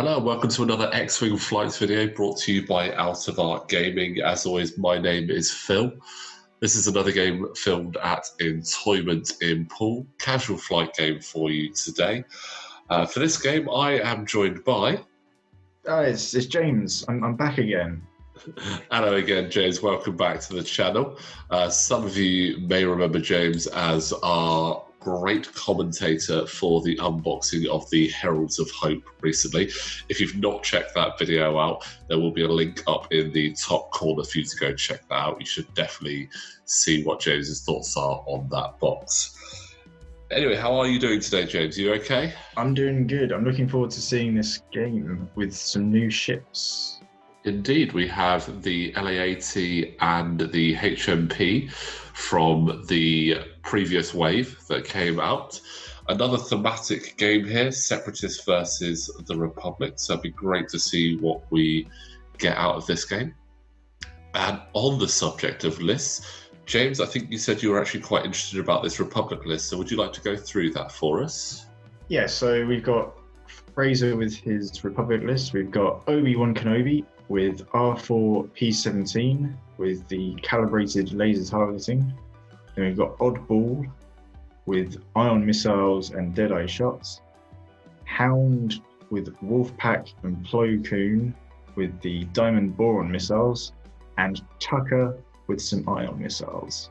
Hello, and welcome to another X-Wing Flights video brought to you by Out of Art Gaming. As always, my name is Phil. This is another game filmed at Entoyment in Poole. Casual flight game for you today. For this game, I am joined by... It's James. I'm back again. Hello again, James. Welcome back to the channel. Some of you may remember James as our great commentator for the unboxing of the Heralds of Hope recently. If you've not checked that video out, there will be a link up in the top corner for you to go check that out. You should definitely see what James's thoughts are on that box. Anyway, how are you doing today, James? You okay? I'm doing good. I'm looking forward to seeing this game with some new ships. Indeed, we have the LAAT and the HMP from the previous wave that came out. Another thematic game here, Separatists versus the Republic. So it'd be great to see what we get out of this game. And on the subject of lists, James, I think you said you were actually quite interested about this Republic list. So would you like to go through that for us? Yeah, so we've got Fraser with his Republic list. We've got Obi-Wan Kenobi with R4 P17 with the calibrated laser targeting. Then we've got Oddball with ion missiles and deadeye shots. Hound with Wolfpack and Plo Koon with the diamond boron missiles. And Tucker with some ion missiles.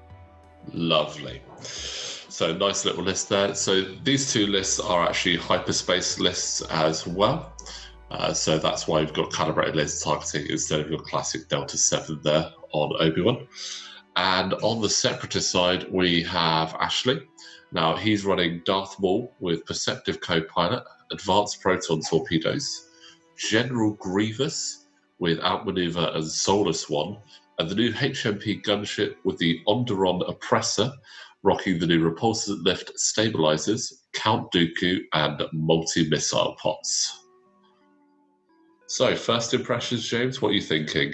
Lovely. So nice little list there. So these two lists are actually hyperspace lists as well. So that's why we've got calibrated laser targeting instead of your classic Delta 7 there on Obi-Wan. And on the Separatist side, we have Ashley. Now, he's running Darth Maul with Perceptive Co-Pilot, Advanced Proton Torpedoes, General Grievous with Outmaneuver and Solar Swan, and the new HMP gunship with the Onderon Oppressor, rocking the new Repulsor Lift Stabilizers, Count Dooku, and multi-missile pots. So, first impressions, James, what are you thinking?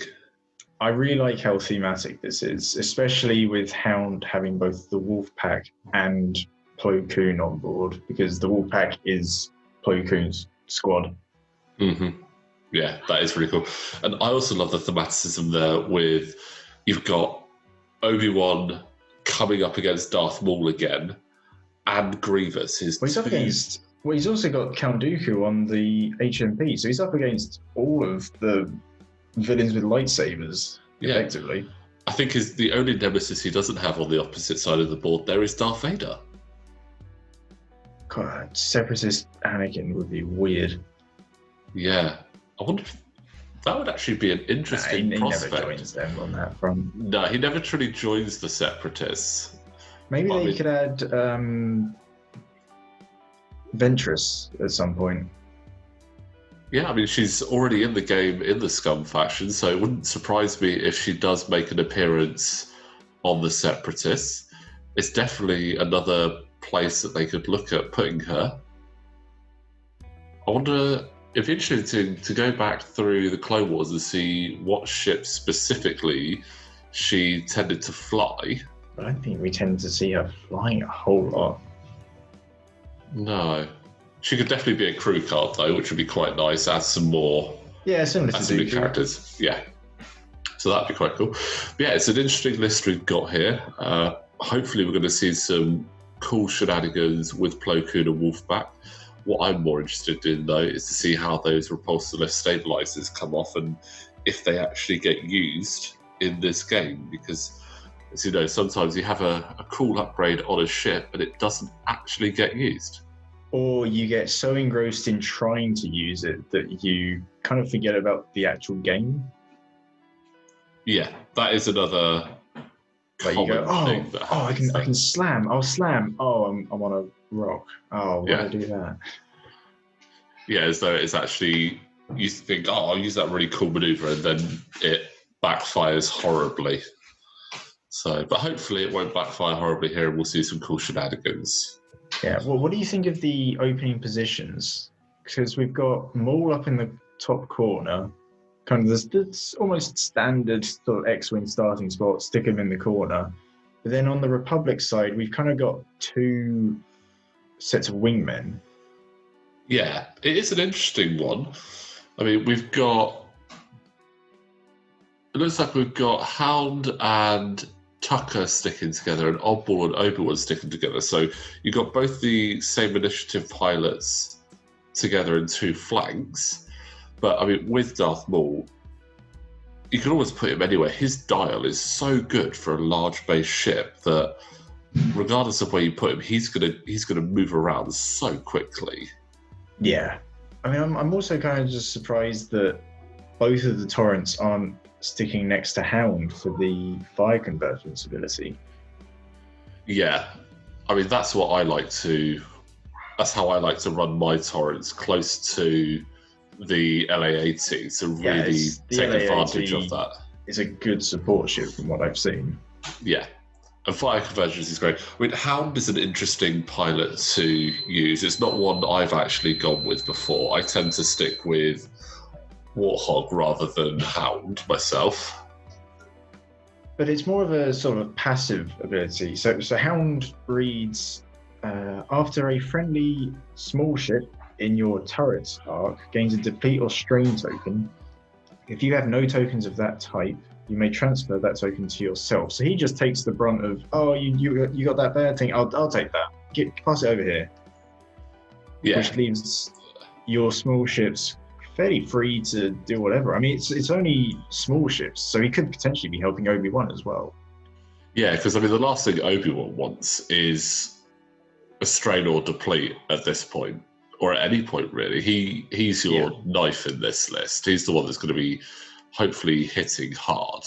I really like how thematic this is, especially with Hound having both the Wolfpack and Plo Koon on board, because the Wolfpack is Plo Koon's squad. Mm-hmm. Yeah, that is really cool. And I also love the thematicism there with, you've got Obi-Wan coming up against Darth Maul again, and Grievous. He's also got Count Dooku on the HMP, so he's up against all of the villains with lightsabers, effectively. I think the only nemesis he doesn't have on the opposite side of the board there is Darth Vader. God, Separatist Anakin would be weird. Yeah. I wonder if that would actually be an interesting prospect. He never joins them on that front. No, he never truly joins the Separatists. Maybe they could add Ventress at some point. Yeah, I mean, she's already in the game in the Scum faction, so it wouldn't surprise me if she does make an appearance on the Separatists. It's definitely another place that they could look at putting her. I wonder, it'd be interesting to go back through the Clone Wars and see what ships specifically she tended to fly. I don't think we tend to see her flying a whole lot. No. She could definitely be a crew card, though, which would be quite nice. Add some more, similar to new characters. Yeah. So that'd be quite cool. But yeah, it's an interesting list we've got here. Hopefully we're going to see some cool shenanigans with Plo Koon and Wolfpack. What I'm more interested in, though, is to see how those repulsor lift stabilizers come off and if they actually get used in this game. Because, as you know, sometimes you have a cool upgrade on a ship and it doesn't actually get used. Or you get so engrossed in trying to use it that you kind of forget about the actual game. Yeah, that is another like you go, thing. I can slam. I'll slam. Oh, I'm on a rock. Oh, why did I do that? Yeah, as though it's actually, you think, I'll use that really cool maneuver, and then it backfires horribly. So, but hopefully it won't backfire horribly here, and we'll see some cool shenanigans. Yeah, well, what do you think of the opening positions? Because we've got Maul up in the top corner, kind of this almost standard sort of X-Wing starting spot, stick him in the corner. But then on the Republic side, we've kind of got two sets of wingmen. Yeah, it is an interesting one. I mean, we've got. It looks like we've got Hound and Tucker sticking together, and Oddball and Obi-Wan sticking together. So you've got both the same initiative pilots together in two flanks. But I mean, with Darth Maul, you can always put him anywhere. His dial is so good for a large base ship that regardless of where you put him, he's gonna move around so quickly. Yeah. I mean, I'm also kind of just surprised that both of the torrents aren't sticking next to Hound for the fire convergence ability. Yeah. I mean, that's how I like to run my torrents, close to the LA-80 to really take advantage of that. It's a good support ship from what I've seen. Yeah. And fire convergence is great. I mean, Hound is an interesting pilot to use. It's not one I've actually gone with before. I tend to stick with Warthog rather than Hound myself. But it's more of a sort of passive ability. So Hound reads, after a friendly small ship in your turret's arc gains a deplete or strain token. If you have no tokens of that type, you may transfer that token to yourself. So he just takes the brunt of, oh, you got that bad thing. I'll take that. Pass it over here. Yeah. Which leaves your small ships fairly free to do whatever. I mean, it's only small ships, so he could potentially be helping Obi-Wan as well. Yeah, because I mean, the last thing Obi-Wan wants is a strain or deplete at this point, or at any point really. He's your knife in this list. He's the one that's going to be hopefully hitting hard.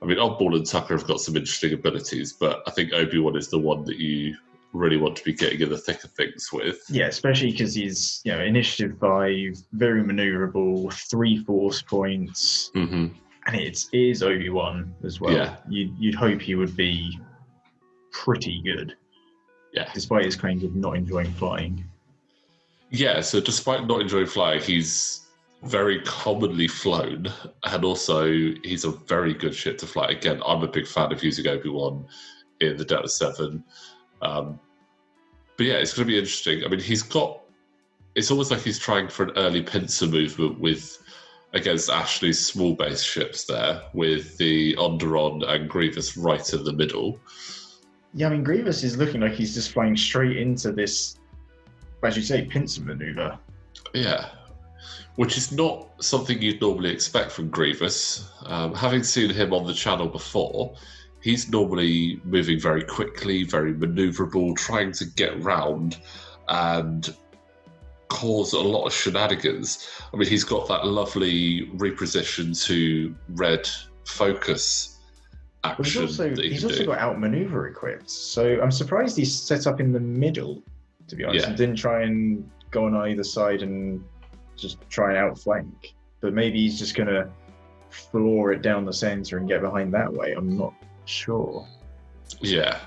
I mean, Oddball and Tucker have got some interesting abilities, but I think Obi-Wan is the one that you really want to be getting in the thick of things with. Yeah, especially because he's initiative 5, very maneuverable, 3 force points, and it is Obi-Wan as well. Yeah. You'd hope he would be pretty good. Yeah. Despite his claims of not enjoying flying. Yeah, so despite not enjoying flying, he's very commonly flown, and also he's a very good ship to fly. Again, I'm a big fan of using Obi-Wan in the Delta 7. But yeah, it's going to be interesting. I mean, it's almost like he's trying for an early pincer movement against Ashley's small base ships there, with the Onderon and Grievous right in the middle. Yeah, I mean, Grievous is looking like he's just flying straight into this, as you say, pincer maneuver. Yeah, which is not something you'd normally expect from Grievous. Having seen him on the channel before, he's normally moving very quickly, very maneuverable, trying to get round and cause a lot of shenanigans. I mean, he's got that lovely reposition to red focus action. He's also got outmaneuver equipped, so I'm surprised he's set up in the middle, to be honest, and didn't try and go on either side and just try and outflank. But maybe he's just going to floor it down the center and get behind that way. I'm not sure. Yeah.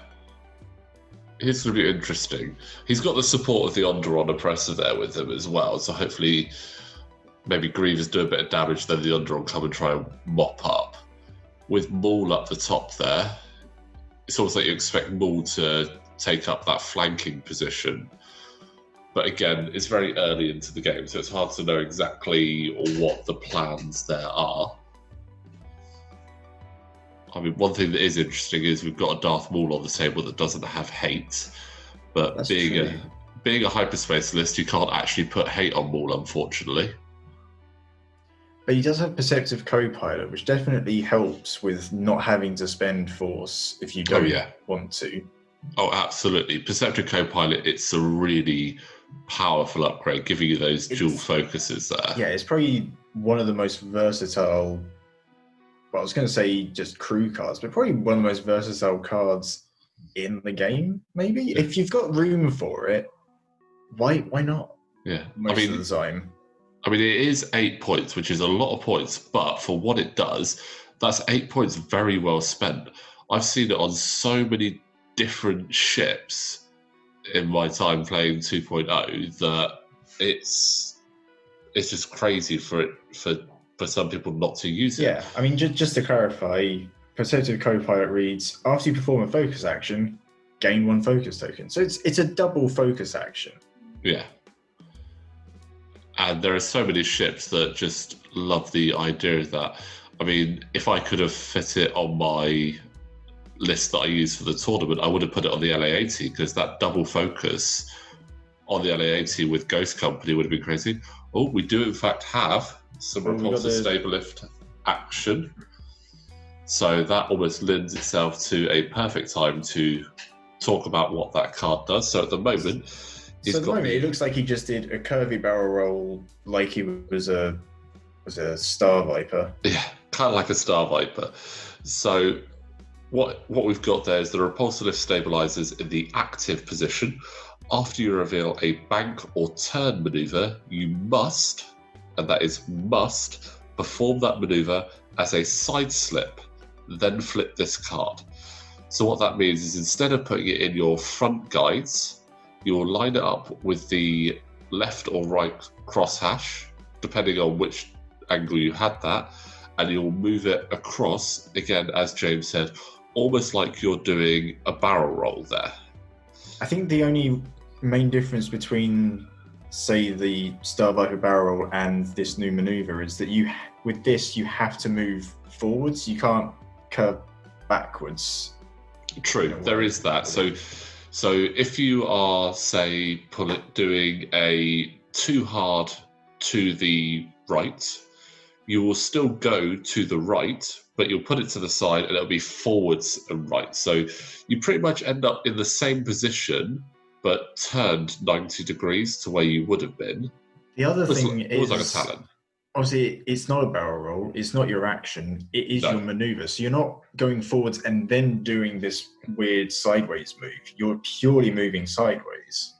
It's going to be interesting. He's got the support of the Onderon oppressor there with him as well, so hopefully maybe Grievous do a bit of damage, then the Onderon come and try and mop up. With Maul up the top there, it's almost like you expect Maul to take up that flanking position. But again, it's very early into the game, so it's hard to know exactly what the plans there are. I mean, one thing that is interesting is we've got a Darth Maul on the table that doesn't have hate, but being a hyperspace list, you can't actually put hate on Maul, unfortunately. But he does have Perceptive Co-Pilot, which definitely helps with not having to spend force if you don't want to. Oh, absolutely. Perceptive Co-Pilot, it's a really powerful upgrade, giving you those dual focuses there. Yeah, it's probably one of the most versatile, well, I was going to say just crew cards, but probably one of the most versatile cards in the game, maybe? Yeah. If you've got room for it, why not? Yeah. Most of the time. I mean, it is 8 points, which is a lot of points, but for what it does, that's 8 points very well spent. I've seen it on so many different ships in my time playing 2.0 that it's just crazy for some people not to use it. Yeah, I mean, just to clarify, Perceptive Co-Pilot reads, after you perform a focus action, gain 1 focus token. So it's a double focus action. Yeah. And there are so many ships that just love the idea of that. I mean, if I could have fit it on my list that I used for the tournament, I would have put it on the LA-80 because that double focus on the LA-80 with Ghost Company would have been crazy. Oh, we do in fact have some repulsor stable lift action. So that almost lends itself to a perfect time to talk about what that card does. So at the moment, it looks like he just did a curvy barrel roll like he was a Star Viper. Yeah, kind of like a Star Viper. So what we've got there is the repulsor lift stabilizers in the active position. After you reveal a bank or turn maneuver, you must, and that is must, perform that maneuver as a side slip, then flip this card. So what that means is instead of putting it in your front guides, you'll line it up with the left or right crosshash, depending on which angle you had that, and you'll move it across, again, as James said, almost like you're doing a barrel roll there. I think the only main difference between, say, the Star Viper barrel roll and this new maneuver is that with this, you have to move forwards. You can't curve backwards. True, there is that. So if you are, say, doing a too hard to the right, you will still go to the right, but you'll put it to the side and it'll be forwards and right. So you pretty much end up in the same position, but turned 90 degrees to where you would have been. The other thing is, it was like a Talon. Obviously, it's not a barrel roll. It's not your action. It is your maneuver. So you're not going forwards and then doing this weird sideways move. You're purely moving sideways.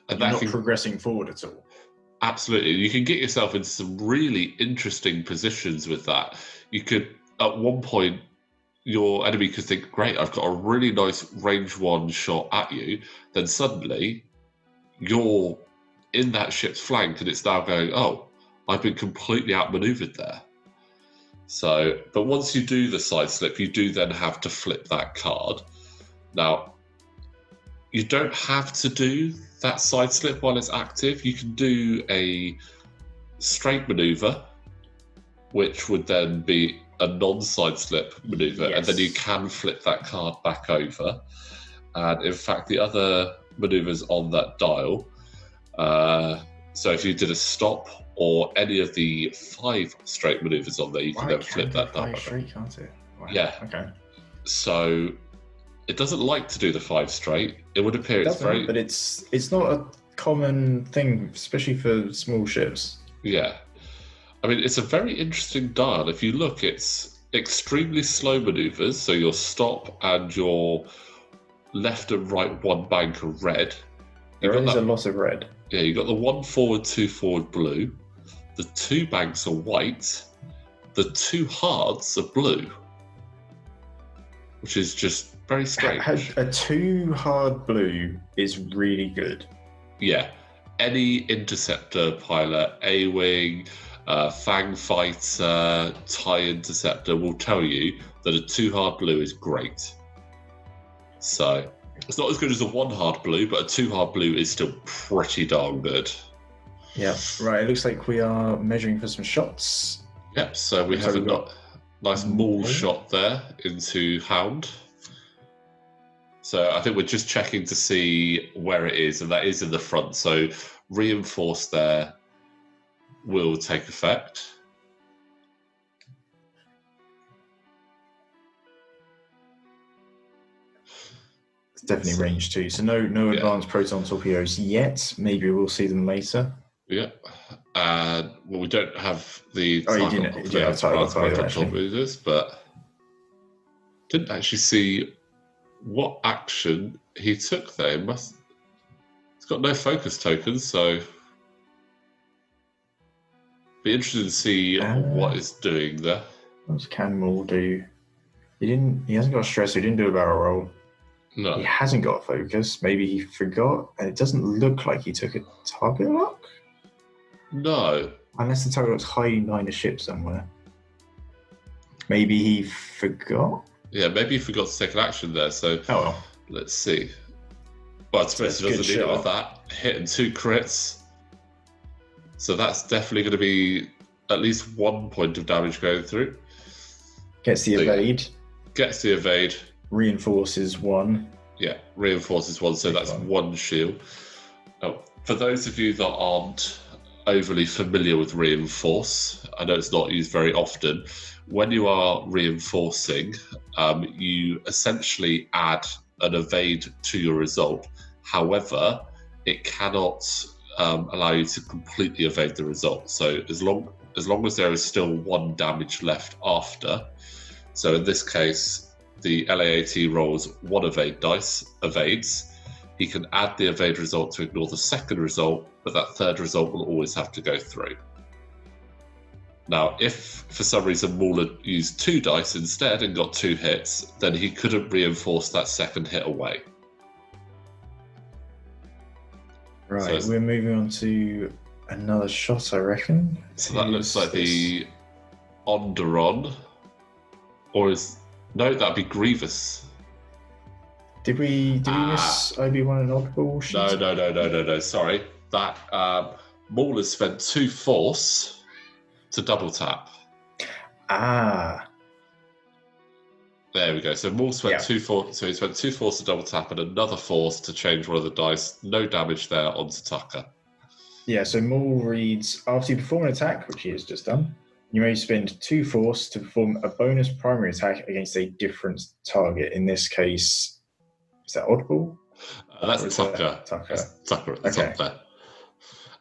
And you're not progressing forward at all. Absolutely. You can get yourself into some really interesting positions with that. You could, at one point, your enemy could think, great, I've got a really nice range one shot at you. Then suddenly, you're in that ship's flank and it's now going, oh, I've been completely outmaneuvered there. So, but once you do the side slip, you do then have to flip that card. Now, you don't have to do that side slip while it's active. You can do a straight maneuver, which would then be a non-side slip maneuver, and then you can flip that card back over. And in fact, the other maneuvers on that dial, so if you did a stop or any of the 5 straight maneuvers on there, you can then flip that down. 5 straight, can't it? Wow. Yeah. Okay. So it doesn't like to do the 5 straight. It would appear it's very... But it's not a common thing, especially for small ships. Yeah. I mean, it's a very interesting dial. If you look, it's extremely slow maneuvers. So your stop and your left and right one bank are red. There is a lot of red. Yeah, you've got the 1 forward, 2 forward blue. The 2 banks are white. The 2 hards are blue. Which is just very strange. A 2 hard blue is really good. Yeah. Any interceptor pilot, A-Wing, Fang Fighter, TIE Interceptor will tell you that a 2 hard blue is great. So it's not as good as a 1 hard blue, but a 2 hard blue is still pretty darn good. Yeah, right. It looks like we are measuring for some shots. Yep, so we have a nice maul shot there into Hound. So I think we're just checking to see where it is, and that is in the front. So reinforce there will take effect. It's definitely range 2. So no advanced proton torpedoes yet. Maybe we'll see them later. Yeah. Well, we don't have the torpedoes, but didn't actually see what action he took there. It's got no focus tokens, so be interested to see what it's doing there. What does Canmore do? He hasn't got a stress, so he didn't do a barrel roll. No. He hasn't got a focus. Maybe he forgot, and it doesn't look like he took a target lock. No. Unless the target lock's hiding behind a ship somewhere. Maybe he forgot? Yeah, maybe he forgot to take an action there, so let's see. Well, I suppose he doesn't need it with that. Hitting 2 crits. So that's definitely going to be at least 1 point of damage going through. Gets the evade. Gets the evade. Reinforces 1. Yeah, reinforces 1, so that's 1 shield. Oh, for those of you that aren't overly familiar with reinforce, I know it's not used very often. When you are reinforcing, you essentially add an evade to your result. However, it cannot allow you to completely evade the result. So as long as there is still 1 damage left after, so in this case, the LAAT rolls 1 evade dice, evades. He can add the evade result to ignore the second result, but that third result will always have to go through. Now, if for some reason Maul had used 2 dice instead and got 2 hits, then he couldn't reinforce that second hit away. Right, so we're moving on to another shot, I reckon. So that looks like the Onderon, or is... No, that'd be Grievous. Did we miss Obi-Wan and Oddball? No. Sorry. That Maul has spent 2 force to double tap. There we go. So Maul spent 2 force. So he spent 2 force to double tap and another force to change one of the dice. No damage there onto Tucker. Yeah. So Maul reads, after you perform an attack, which he has just done, you may spend 2 force to perform a bonus primary attack against a different target. In this case, is that Oddball? That's Tucker. That's Tucker at the top there.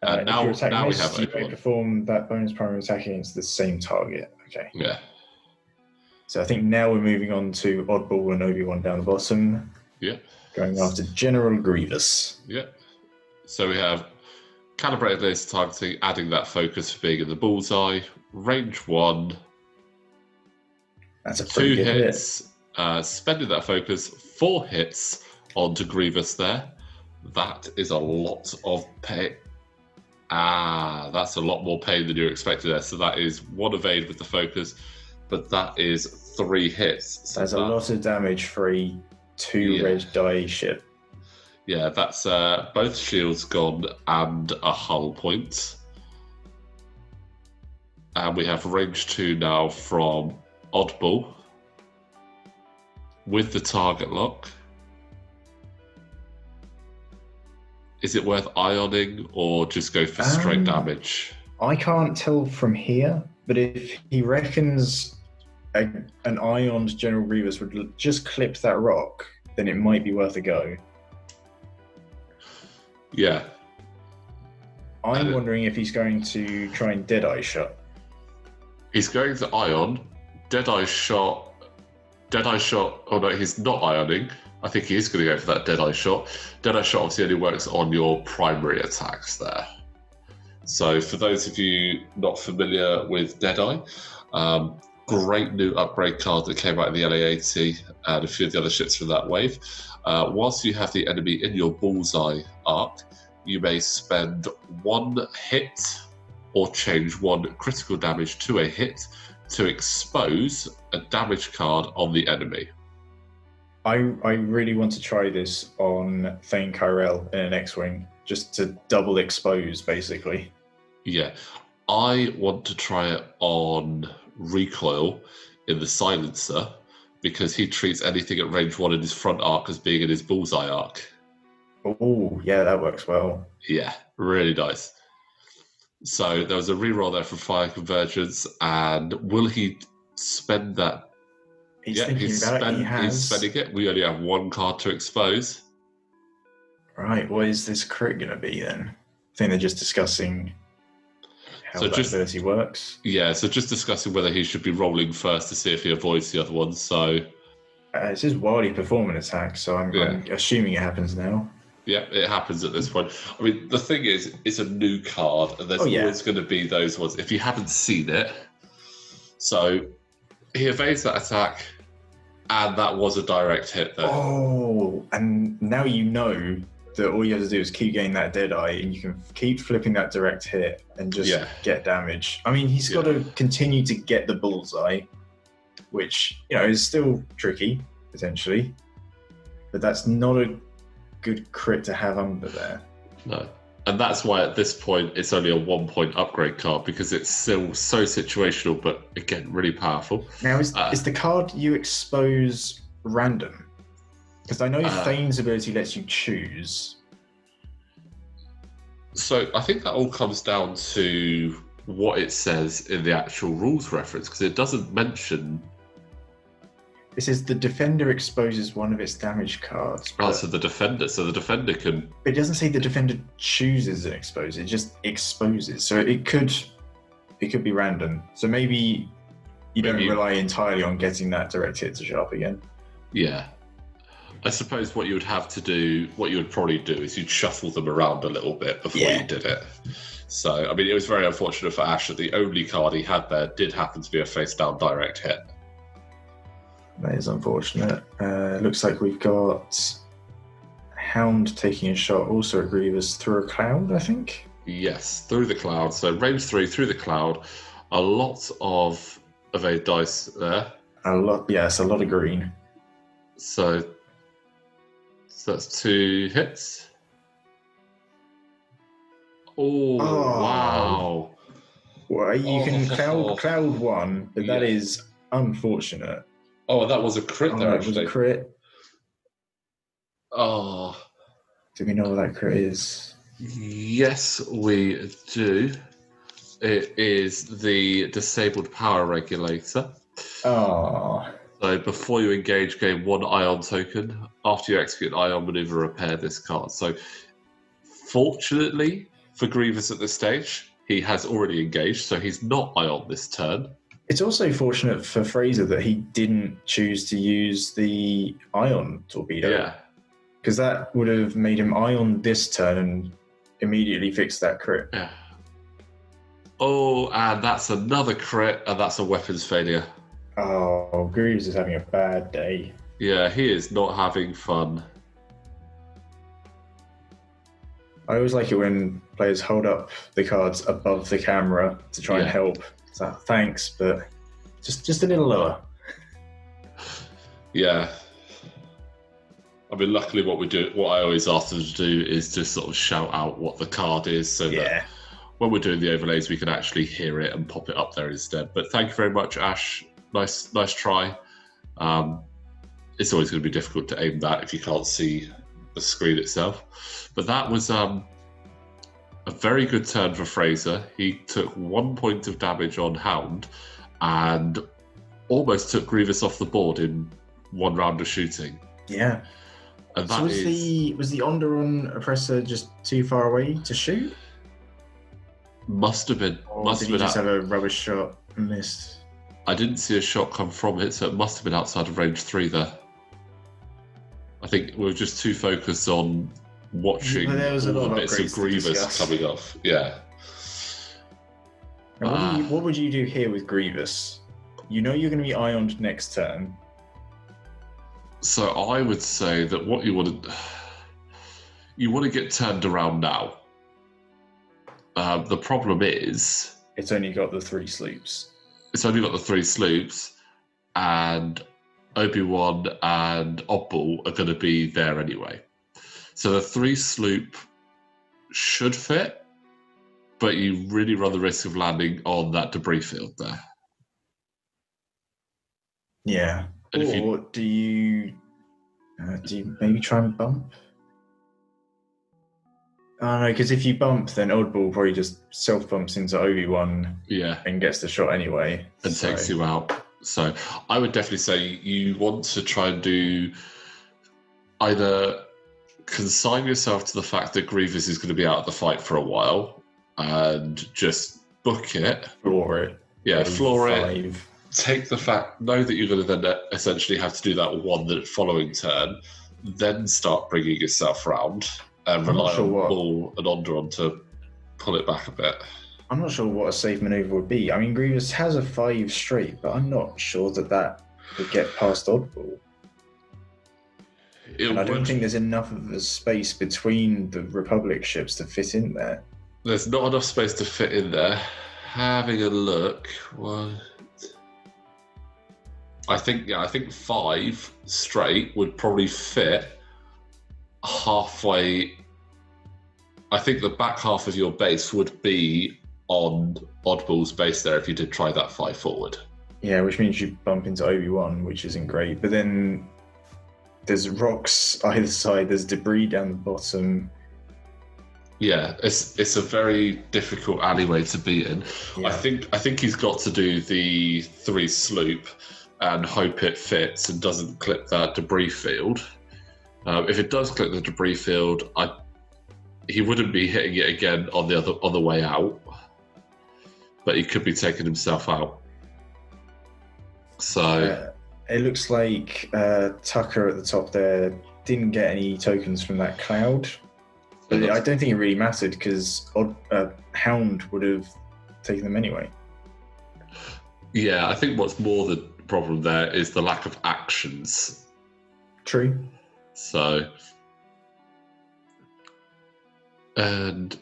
And now we have you may perform that bonus primary attack against the same target. Okay. Yeah. So I think now we're moving on to Oddball and Obi-Wan down the bottom. Yeah. Going after General Grievous. Yeah. So we have calibrated laser targeting, adding that focus for being in the bullseye. Range 1. That's a 2 hits. Spending that focus, 4 hits onto Grievous there. That is a lot of pain. That's a lot more pain than you expected there. So that is 1 evade with the focus, but that is 3 hits. So that's a lot of damage for a 2 red die ship. Yeah, that's both shields gone and a hull point. And we have range 2 now from Oddball with the target lock. Is it worth ioning or just go for straight damage? I can't tell from here, but if he reckons an ioned General Grievous would just clip that rock, then it might be worth a go. Yeah. I'm wondering if he's going to try and Deadeye shot. He's going to ion. Deadeye shot. Oh no, he's not ioning. I think he is going to go for that Deadeye shot. Deadeye shot obviously only works on your primary attacks there. So for those of you not familiar with Deadeye, great new upgrade card that came out of the LAAT and a few of the other ships from that wave. Whilst you have the enemy in your bullseye arc, you may spend 1 hit or change 1 critical damage to a hit to expose a damage card on the enemy. I really want to try this on Thane Kyrell in an X-Wing, just to double expose, basically. Yeah. I want to try it on Recoil in the Silencer, because he treats anything at range 1 in his front arc as being in his bullseye arc. Oh, yeah, that works well. Yeah, really nice. So there was a reroll there for Fire Convergence, and will he spend that? He's thinking about it. He's spending it. We only have 1 card to expose. Right, what is this crit going to be then? I think they're just discussing how that ability works. Yeah, so just discussing whether he should be rolling first to see if he avoids the other ones. So it says while you perform an attack, so I'm assuming it happens now. Yeah, it happens at this point. I mean, the thing is, it's a new card, and there's always going to be those ones if you haven't seen it. So he evades that attack, and that was a direct hit there. Oh, and now you know that all you have to do is keep getting that Deadeye, and you can keep flipping that direct hit and just get damage. I mean, he's got to continue to get the bullseye, which, is still tricky, potentially. But that's not a good crit to have under there. No. And that's why at this point it's only a 1 point upgrade card, because it's still so situational, but again, really powerful. Now, is the card you expose random? Because I know Fane's ability lets you choose. So I think that all comes down to what it says in the actual rules reference, because it doesn't mention. It says the defender exposes one of its damage cards. Oh, so the defender can. It doesn't say the defender chooses and exposes; it just exposes. So it could be random. So maybe you don't rely entirely on getting that direct hit to sharp again. Yeah. I suppose what you would have to do, what you would probably do, is you'd shuffle them around a little bit before you did it. So, I mean, it was very unfortunate for Ash that the only card he had there did happen to be a face-down direct hit. That is unfortunate. Looks like we've got Hound taking a shot, also at Grievous through a cloud, I think? Yes, through the cloud. So, range 3 through the cloud. A lot of evade dice there. It's a lot of green. So that's 2 hits. Oh, wow. Well, you can cloud 1, but that is unfortunate. Oh, that was a crit there, actually. That was a crit. Oh. Do we know what that crit is? Yes, we do. It is the disabled power regulator. Oh. So before you engage, gain 1 ion token. After you execute an ion maneuver, repair this card. So fortunately for Grievous at this stage, he has already engaged, so he's not ion this turn. It's also fortunate for Fraser that he didn't choose to use the ion torpedo. Yeah. Because that would have made him ion this turn and immediately fix that crit. Yeah. Oh, and that's another crit, and that's a weapons failure. Oh, Grievous is having a bad day. Yeah, he is not having fun. I always like it when players hold up the cards above the camera to try and help. So thanks, but just a little lower. Yeah. I mean, luckily what I always ask them to do is just sort of shout out what the card is, so that when we're doing the overlays, we can actually hear it and pop it up there instead. But thank you very much, Ash. Nice try. It's always going to be difficult to aim that if you can't see the screen itself. But that was a very good turn for Fraser. He took 1 point of damage on Hound and almost took Grievous off the board in 1 round of shooting. Yeah. And so was the Onderon oppressor just too far away to shoot? Must have been. Or did he just have a rubbish shot and missed? I didn't see a shot come from it, so it must have been outside of range 3 there. I think we were just too focused on watching all the bits of Grievous coming off. Yeah. Now, what would you do here with Grievous? You know you're going to be ioned next turn. So I would say that what you want to get turned around now. The problem is it's only got the 3 sloops. It's only got the 3 sloops, and Obi-Wan and Oddball are going to be there anyway. So the 3 sloop should fit, but you really run the risk of landing on that debris field there. Yeah. And or do you maybe try and bump? Oh no, because if you bump, then Oddball probably just self-bumps into Obi-Wan and gets the shot anyway. And takes you out. So I would definitely say you want to try and do either consign yourself to the fact that Grievous is going to be out of the fight for a while and just book it. Floor it. Yeah, floor it. Take the fact, know that you're going to then essentially have to do that the following turn, then start bringing yourself round. And rely on Ball and Onderon to pull it back a bit. I'm not sure what a safe maneuver would be. I mean, Grievous has a 5 straight, but I'm not sure that would get past Oddball. I don't think there's enough of a space between the Republic ships to fit in there. There's not enough space to fit in there. Having a look, I think 5 straight would probably fit halfway I think the back half of your base would be on Oddball's base there if you did try that 5 forward. Yeah, which means you bump into Obi-Wan, which isn't great. But then there's rocks either side, there's debris down the bottom. Yeah, it's a very difficult alleyway to be in. Yeah. I think he's got to do the 3 sloop and hope it fits and doesn't clip that debris field. If it does clip the debris field, he wouldn't be hitting it again on the way out, but he could be taking himself out. So it looks like Tucker at the top there didn't get any tokens from that cloud. But I don't think it really mattered because Hound would have taken them anyway. Yeah, I think what's more the problem there is the lack of actions. True. So, but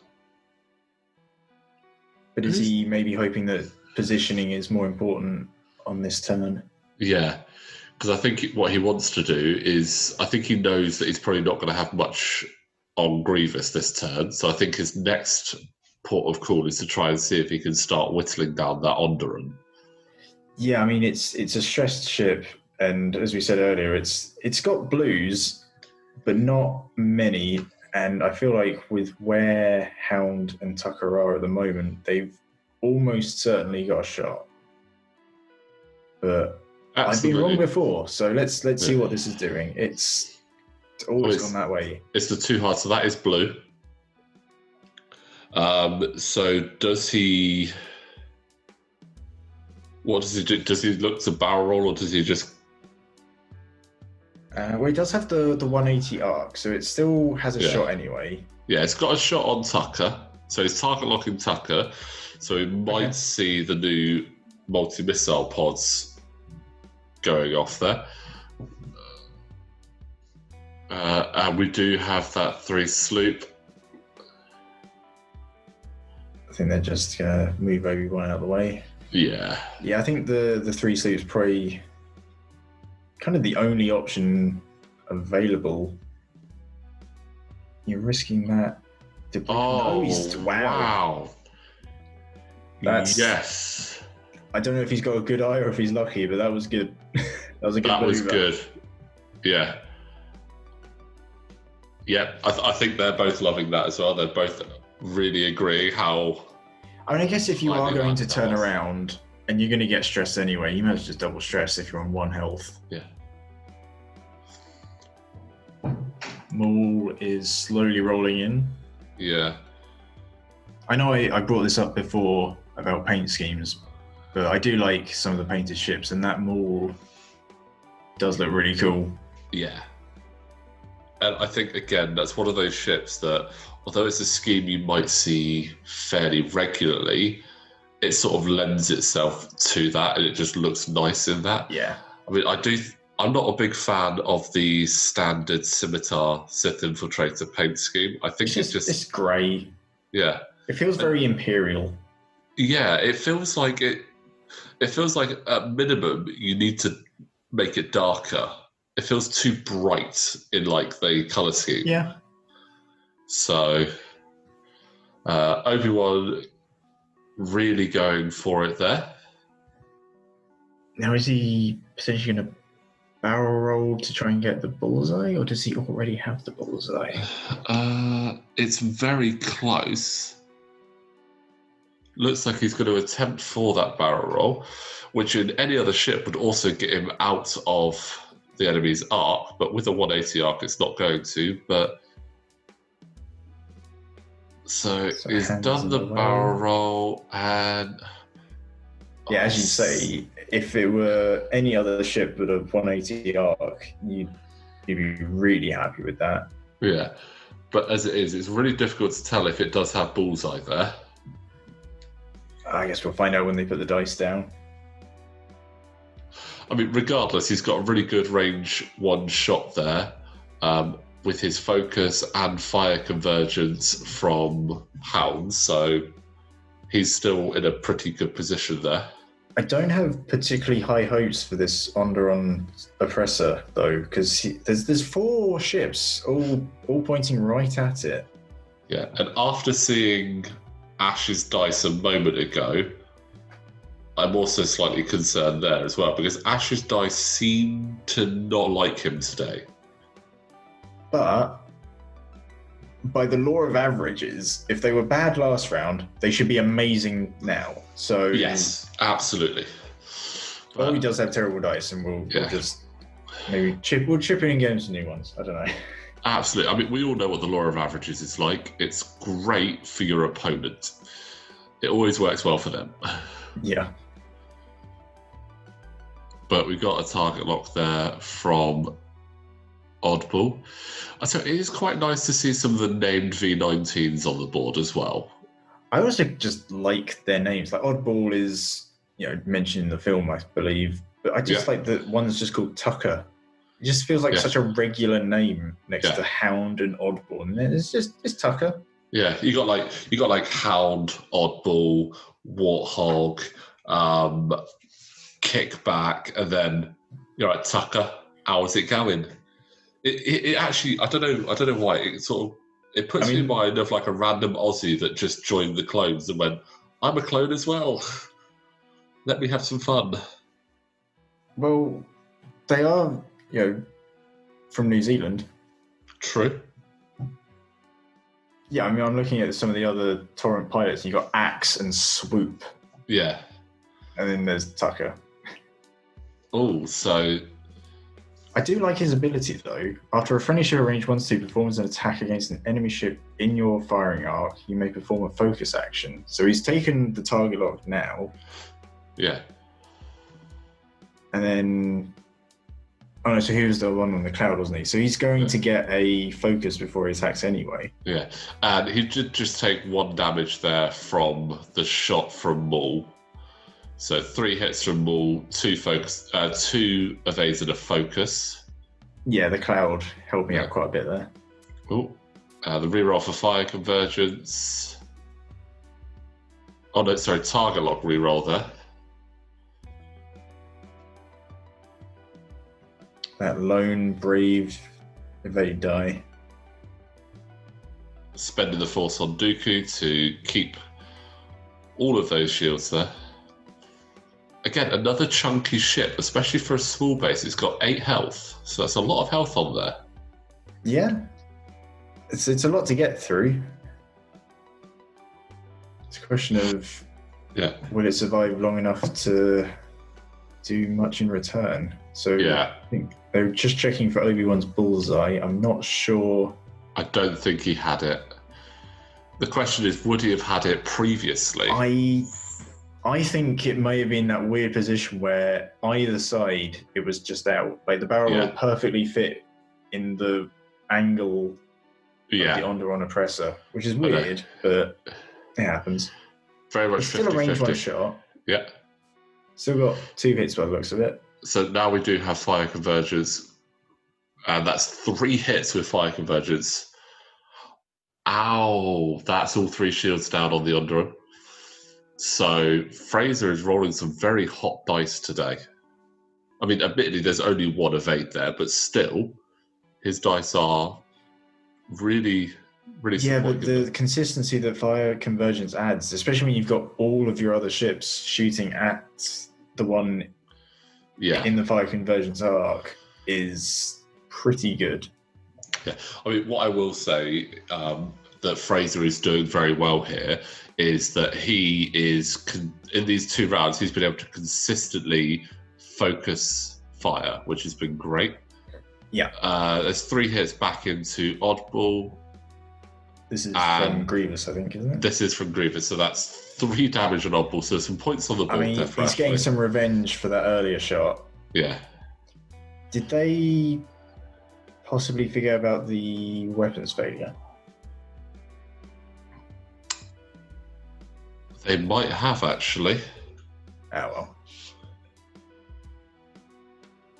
is he maybe hoping that positioning is more important on this turn? Yeah, because I think what he wants to do is, I think he knows that he's probably not going to have much on Grievous this turn. So I think his next port of call is to try and see if he can start whittling down that Onderon. Yeah, I mean it's a stressed ship, and as we said earlier, it's got blues, but not many. And I feel like with where Hound and Tucker are at the moment, they've almost certainly got a shot. But Absolutely. I've been wrong before, so let's see what this is doing. It's always gone that way. It's the 2 hearts, so that is blue. So does he? What does he do? Does he look to barrel roll, or does he just? Well, he does have the 180 arc, so it still has a shot anyway. Yeah, it's got a shot on Tucker, so he's target locking Tucker, so he might see the new multi-missile pods going off there. And we do have that 3 sloop. I think they're just going to move Obi-Wan out of the way. Yeah. Yeah, I think the 3 sloop's probably kind of the only option available. You're risking that. Wow. Yes. I don't know if he's got a good eye or if he's lucky, but that was good. That was good. Yeah. Yeah, I think they're both loving that as well. They're both really agreeing how... I mean, I guess if you are going to turn around and you're going to get stressed anyway, you might as well just double stress if you're on 1 health. Yeah. Maul is slowly rolling in. Yeah. I know I brought this up before about paint schemes, but I do like some of the painted ships, and that Maul does look really cool. Yeah. And I think, again, that's one of those ships that, although it's a scheme you might see fairly regularly, it sort of lends itself to that, and it just looks nice in that. Yeah. I mean, I'm not a big fan of the standard Scimitar Sith Infiltrator paint scheme. I think it's grey. Yeah. It feels very Imperial. Yeah, it feels like at minimum you need to make it darker. It feels too bright in like the colour scheme. Yeah. So Obi-Wan really going for it there. Now is he potentially going to barrel roll to try and get the bullseye, or does he already have the bullseye? It's very close. Looks like he's going to attempt for that barrel roll, which in any other ship would also get him out of the enemy's arc, but with a 180 arc it's not going to. But so he's done the barrel roll, and yeah, as you say, if it were any other ship with a 180 arc, you'd be really happy with that. Yeah, but as it is, it's really difficult to tell if it does have bullseye there. I guess we'll find out when they put the dice down. I mean, regardless, he's got a really good range 1 shot there with his focus and fire convergence from Hound, so he's still in a pretty good position there. I don't have particularly high hopes for this Onderon Oppressor, though, because there's 4 ships all pointing right at it. Yeah, and after seeing Ash's dice a moment ago, I'm also slightly concerned there as well, because Ash's dice seem to not like him today. But by the law of averages, if they were bad last round, they should be amazing now. So yes, absolutely. Well, he does have terrible dice, and we'll just maybe chip in and get him some new ones. I don't know. Absolutely. I mean, we all know what the law of averages is like. It's great for your opponent. It always works well for them. Yeah. But we got a target lock there from Oddball. So it is quite nice to see some of the named V19s on the board as well. I also just like their names. Like Oddball is, mentioned in the film, I believe. But I just like the one that's just called Tucker. It just feels like such a regular name next to Hound and Oddball, and it's Tucker. Yeah, you got like Hound, Oddball, Warthog, Kickback, and then you're like Tucker. How's it going? It actually, I don't know why it puts me in mind of like a random Aussie that just joined the clones and went, I'm a clone as well. Let me have some fun. Well, they are, from New Zealand. True. Yeah, I'm looking at some of the other Torrent pilots. You got Axe and Swoop. Yeah. And then there's Tucker. Oh, so I do like his ability though. After a friendly ship range 1-2 performs an attack against an enemy ship in your firing arc, you may perform a focus action. So he's taken the target lock now. Yeah. And then so he was the one on the cloud, wasn't he? So he's going to get a focus before he attacks anyway. Yeah. And he did just take 1 damage there from the shot from Maul. So 3 hits from Maul, 2 focus, 2 evades and a focus. Yeah, the cloud helped me out quite a bit there. Oh, the reroll for fire convergence. Oh no, sorry, target lock reroll there. That lone, brave, evade die. Spending the force on Dooku to keep all of those shields there. Again, another chunky ship, especially for a small base. It's got 8 health, so that's a lot of health on there. Yeah, it's a lot to get through. It's a question of will it survive long enough to do much in return? So I think they're just checking for Obi-Wan's bullseye. I'm not sure. I don't think he had it. The question is, would he have had it previously? I think it may have been that weird position where either side, it was just out. Like the barrel will perfectly fit in the angle of the Onderon oppressor, which is weird, but it happens. Very much 50-50. Still a range 1 shot. Yeah. Still got 2 hits by the looks of it. So now we do have fire convergence, and that's 3 hits with fire convergence. Ow! That's all 3 shields down on the Onderon. So Fraser is rolling some very hot dice today. I mean, admittedly, there's only 1 evade there, but still, his dice are really, really but the consistency that fire convergence adds, especially when you've got all of your other ships shooting at the one in the fire convergence arc, is pretty good. Yeah, I mean, what I will say that Fraser is doing very well here is that he is, in these 2 rounds, he's been able to consistently focus fire, which has been great. Yeah. There's 3 hits back into Oddball. This is from Grievous, I think, isn't it? This is from Grievous, so that's 3 damage on Oddball, so some points on the board there for he's getting some revenge for that earlier shot. Yeah. Did they possibly figure about the weapons failure? They might have, actually. Oh, well.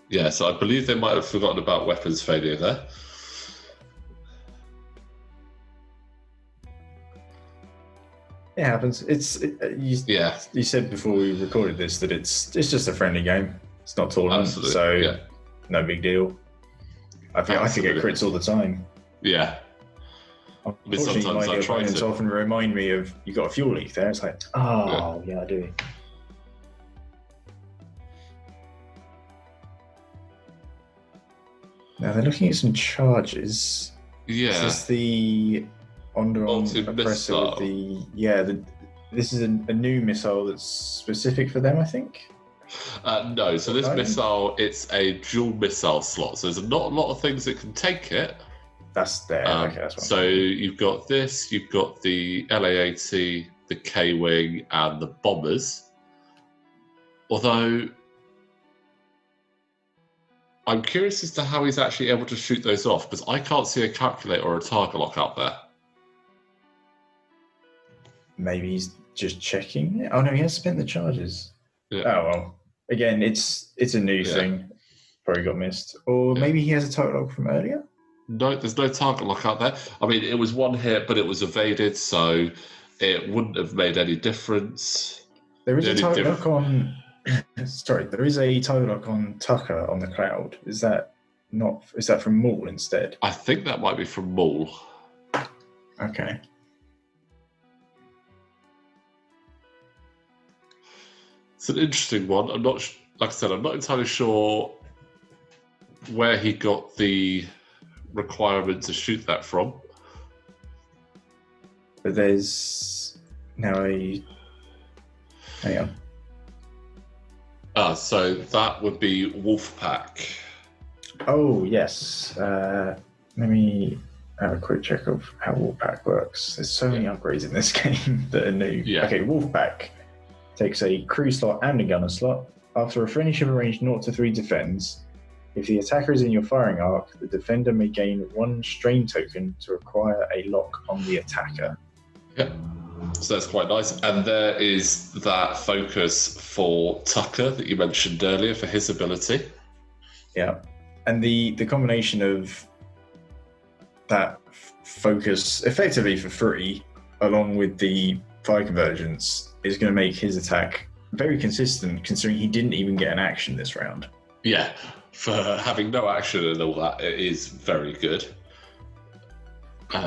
Yeah, so I believe they might have forgotten about weapons failure there. It happens. You said before we recorded this that it's just a friendly game. It's not tournament, so no big deal. I forget crits all the time. Yeah. Unfortunately, sometimes my I try opponents to. often remind me of, you got a fuel leak there. It's like, yeah I do. Now they're looking at some charges. Yeah. Is this the Onderon oppressor Multi-missile. with the this is a new missile that's specific for them, I think. No, so this missile, it's a dual missile slot. So there's not a lot of things that can take it. That's there. Okay, that's what So you've got this, you've got the LA-80, the K-Wing, and the bombers. Although I'm curious as to how he's actually able to shoot those off, because I can't see a calculator or a target lock out there. Maybe he's just checking it. Oh no, he has spent the charges. Yeah. Oh well. Again, it's a new thing. Probably got missed. Or maybe he has a target lock from earlier? No, there's no target lock out there. I mean, it was one hit, but it was evaded, so it wouldn't have made any difference. There is a target lock on... Sorry, there is a target lock on Tucker on the cloud. Is that from Maul instead? I think that might be from Maul. Okay. It's an interesting one. I'm not, like I said, I'm not entirely sure where he got the requirement to shoot that from. But there's now a... Hang on. So that would be Wolfpack. Oh, yes. Let me have a quick check of how Wolfpack works. There's so many upgrades in this game that are new. Yeah. Okay, Wolfpack takes a crew slot and a gunner slot. After a friendly ship of range 0 to 3 defends, if the attacker is in your firing arc, the defender may gain 1 strain token to acquire a lock on the attacker. Yeah. So that's quite nice. And there is that focus for Tucker that you mentioned earlier for his ability. Yeah. And the combination of that focus effectively for free, along with the fire convergence, is going to make his attack very consistent, considering he didn't even get an action this round. Yeah. For having no action and all that, it is very good.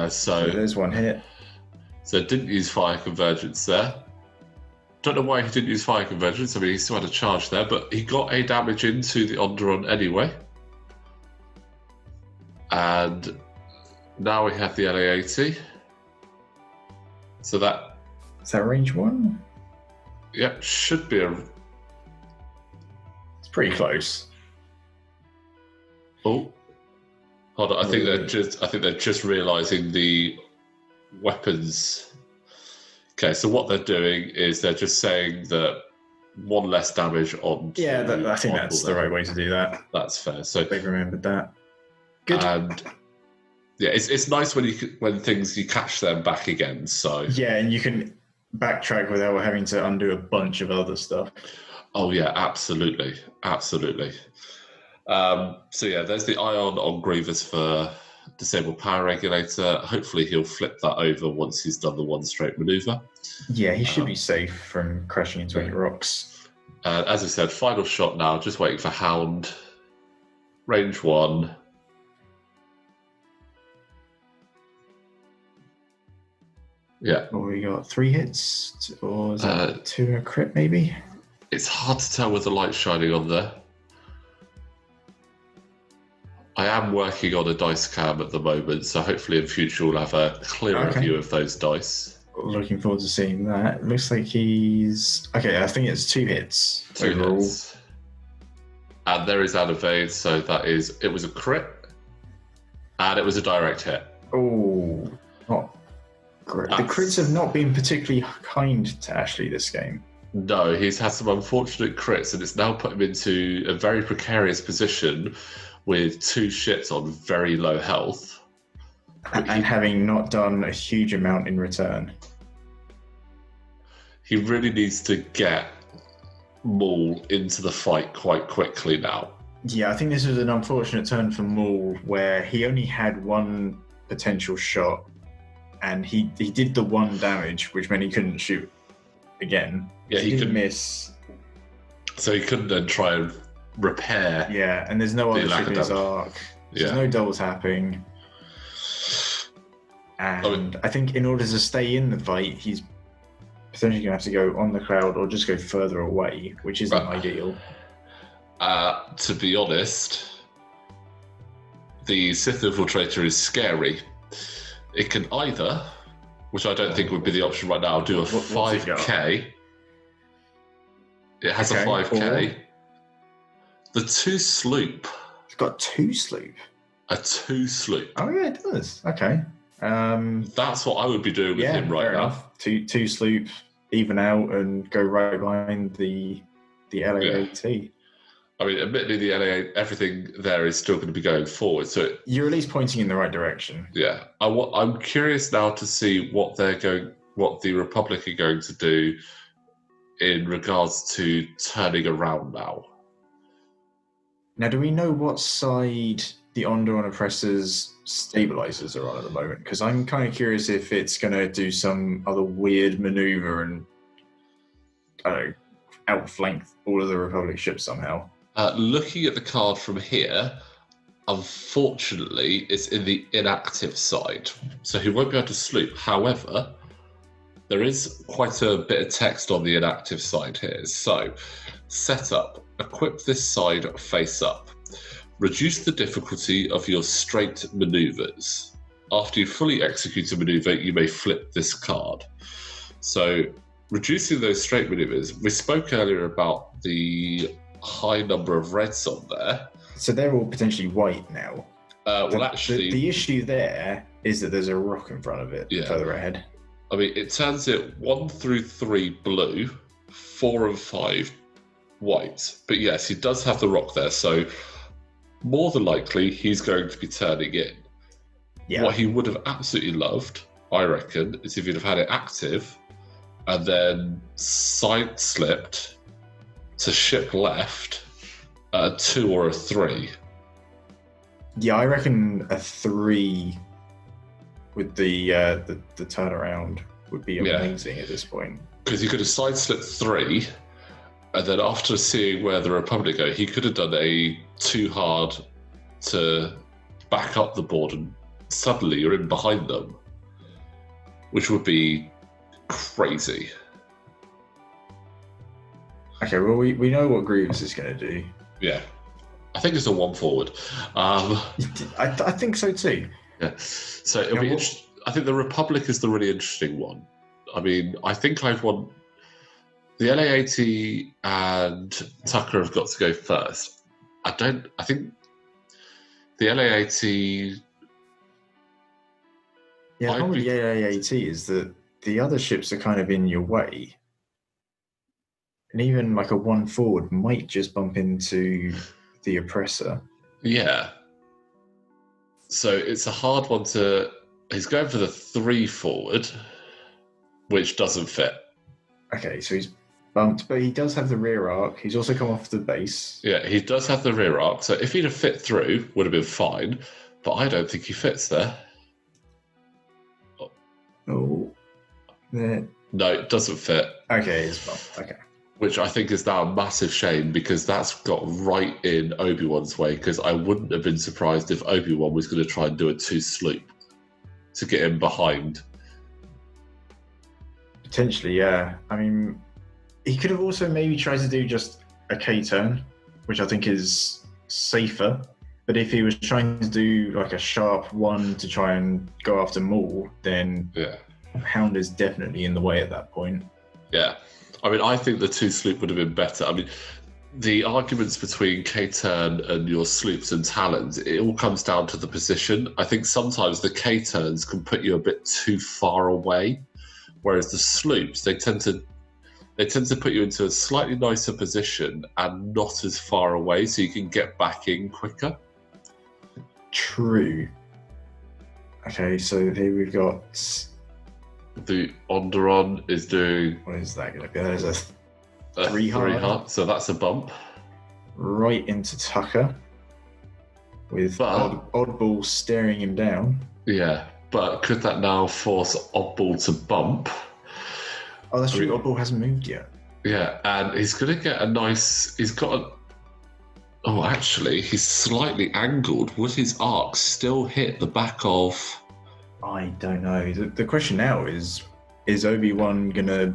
So there's one hit. So didn't use fire convergence there. Don't know why he didn't use fire convergence. I mean, he still had a charge there, but he got a damage into the Onderon anyway. And now we have the LA-80. So that... Is that range 1? Yeah, should be a... It's pretty close. Oh. Hold on, I think they're just realising the weapons. Okay, so what they're doing is they're just saying that 1 less damage on. Yeah, I think that's the right way to do that. That's fair. So they've remembered that. Good. And yeah, it's nice when you catch them back again. So yeah, and you can backtrack without having to undo a bunch of other stuff. Oh yeah, absolutely. So yeah, there's the ion on Grievous for disabled power regulator. Hopefully he'll flip that over once he's done the 1 straight maneuver. Yeah, he should be safe from crashing into any rocks. As I said, final shot now, just waiting for Hound. Range 1. Yeah. Well, we got 3 hits, or is that 2 and a crit maybe? It's hard to tell with the light shining on there. I am working on a dice cam at the moment, so hopefully in future we'll have a clearer view of those dice. Looking forward to seeing that. Looks like he's... Okay, I think it's 2 hits overall. Hits. And there is an evade, so it was a crit, and it was a direct hit. Oh, not great. The crits have not been particularly kind to Ashley this game. No, he's had some unfortunate crits, and it's now put him into a very precarious position with 2 ships on very low health. And having not done a huge amount in return. He really needs to get Maul into the fight quite quickly now. Yeah, I think this was an unfortunate turn for Maul, where he only had 1 potential shot, and he did the 1 damage, which meant he couldn't shoot again. Yeah, he didn't miss. So he couldn't then try and repair. Yeah, and there's no other ship in his arc. There's no double tapping. And I think in order to stay in the fight, he's potentially going to have to go on the cloud or just go further away, which isn't ideal. To be honest, the Sith Infiltrator is scary. It can either, which I don't think would be the option right now, do a 5k. It has a 5k. The 2 sloop. It's got 2 sloop. A 2 sloop. Oh yeah, it does. Okay. That's what I would be doing with him right now. Enough. Two sloop, even out and go right behind the LAAT. Yeah. I mean, admittedly, the LA, everything there is still going to be going forward. So you're at least pointing in the right direction. Yeah, I'm curious now to see what the Republic are going to do in regards to turning around now. Now, do we know what side the Onderon Oppressor's stabilizers are on at the moment? Because I'm kind of curious if it's going to do some other weird maneuver and, I don't know, outflank all of the Republic ships somehow. Looking at the card from here, unfortunately, it's in the inactive side, so he won't be able to sloop. However, there is quite a bit of text on the inactive side here. So, setup. Equip this side face up. Reduce the difficulty of your straight maneuvers. After you fully execute a maneuver, you may flip this card. So, reducing those straight maneuvers, we spoke earlier about the high number of reds on there. So they're all potentially white now. Actually... The issue there is that there's a rock in front of it further ahead. I mean, it turns it 1 through 3 blue, 4 and 5 white. But yes, he does have the rock there, so more than likely he's going to be turning in. Yeah. What he would have absolutely loved, I reckon, is if he'd have had it active and then side-slipped to ship left a 2 or a 3. Yeah, I reckon a 3 with the turnaround would be amazing at this point. Because he could have side-slipped 3, and then after seeing where the Republic go, he could have done a 2 hard to back up the board, and suddenly you're in behind them, which would be crazy. Okay, well, we know what Grievous is going to do. Yeah. I think it's a 1 forward. I think so too. Yeah. So it'll be interesting. I think the Republic is the really interesting one. I mean, I think I've won. The LAAT and Tucker have got to go first. I think the LAAT. Yeah, the problem with the LAAT is that the other ships are kind of in your way. And even like a 1 forward might just bump into the Oppressor. Yeah. So it's a hard one to... He's going for the 3 forward, which doesn't fit. Okay, so he's bumped, but he does have the rear arc. He's also come off the base. Yeah, he does have the rear arc. So if he'd have fit through, would have been fine. But I don't think he fits there. Oh. There. No, it doesn't fit. Okay, it's bumped. Okay. Which I think is now a massive shame, because that's got right in Obi-Wan's way, because I wouldn't have been surprised if Obi-Wan was going to try and do a 2 sloop to get him behind. Potentially, yeah. I mean, he could have also maybe tried to do just a K-turn, which I think is safer. But if he was trying to do like a sharp 1 to try and go after Maul, then Hound is definitely in the way at that point. Yeah. I mean, I think the 2 sloop would have been better. I mean, the arguments between K-turn and your sloops and talons, it all comes down to the position. I think sometimes the K-turns can put you a bit too far away, whereas the sloops, they tend to put you into a slightly nicer position and not as far away, so you can get back in quicker. True. Okay, so here we've got... The Onderon is doing... What is that going to be? There's a 3 hard. So that's a bump. Right into Tucker. With Oddball staring him down. Yeah, but could that now force Oddball to bump? Oh, that's true. Oddball hasn't moved yet. Yeah, and he's going to get a nice... He's got a... Oh, actually, he's slightly angled. Would his arc still hit the back of I don't know. The question now is Obi-Wan gonna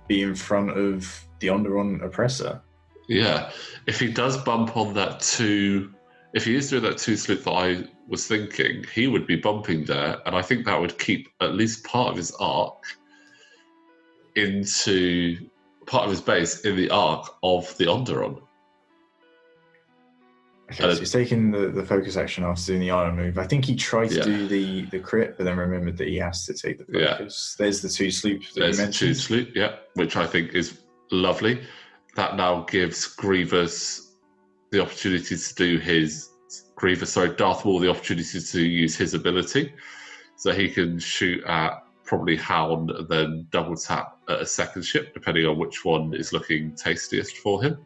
be in front of the Onderon oppressor? Yeah, if he does bump on that two, if he is doing that two sloop that I was thinking, he would be bumping there, and I think that would keep at least part of his arc into part of his base in the arc of the Onderon. Okay, so he's taking the focus action after doing the iron move. I think he tried to do the crit, but then remembered that he has to take the focus. Yeah. There's the two sloops that you mentioned. There's the two sloop, yeah, which I think is lovely. That now gives Grievous the opportunity to do Darth Maul the opportunity to use his ability. So he can shoot at probably Hound and then double tap at a second ship, depending on which one is looking tastiest for him.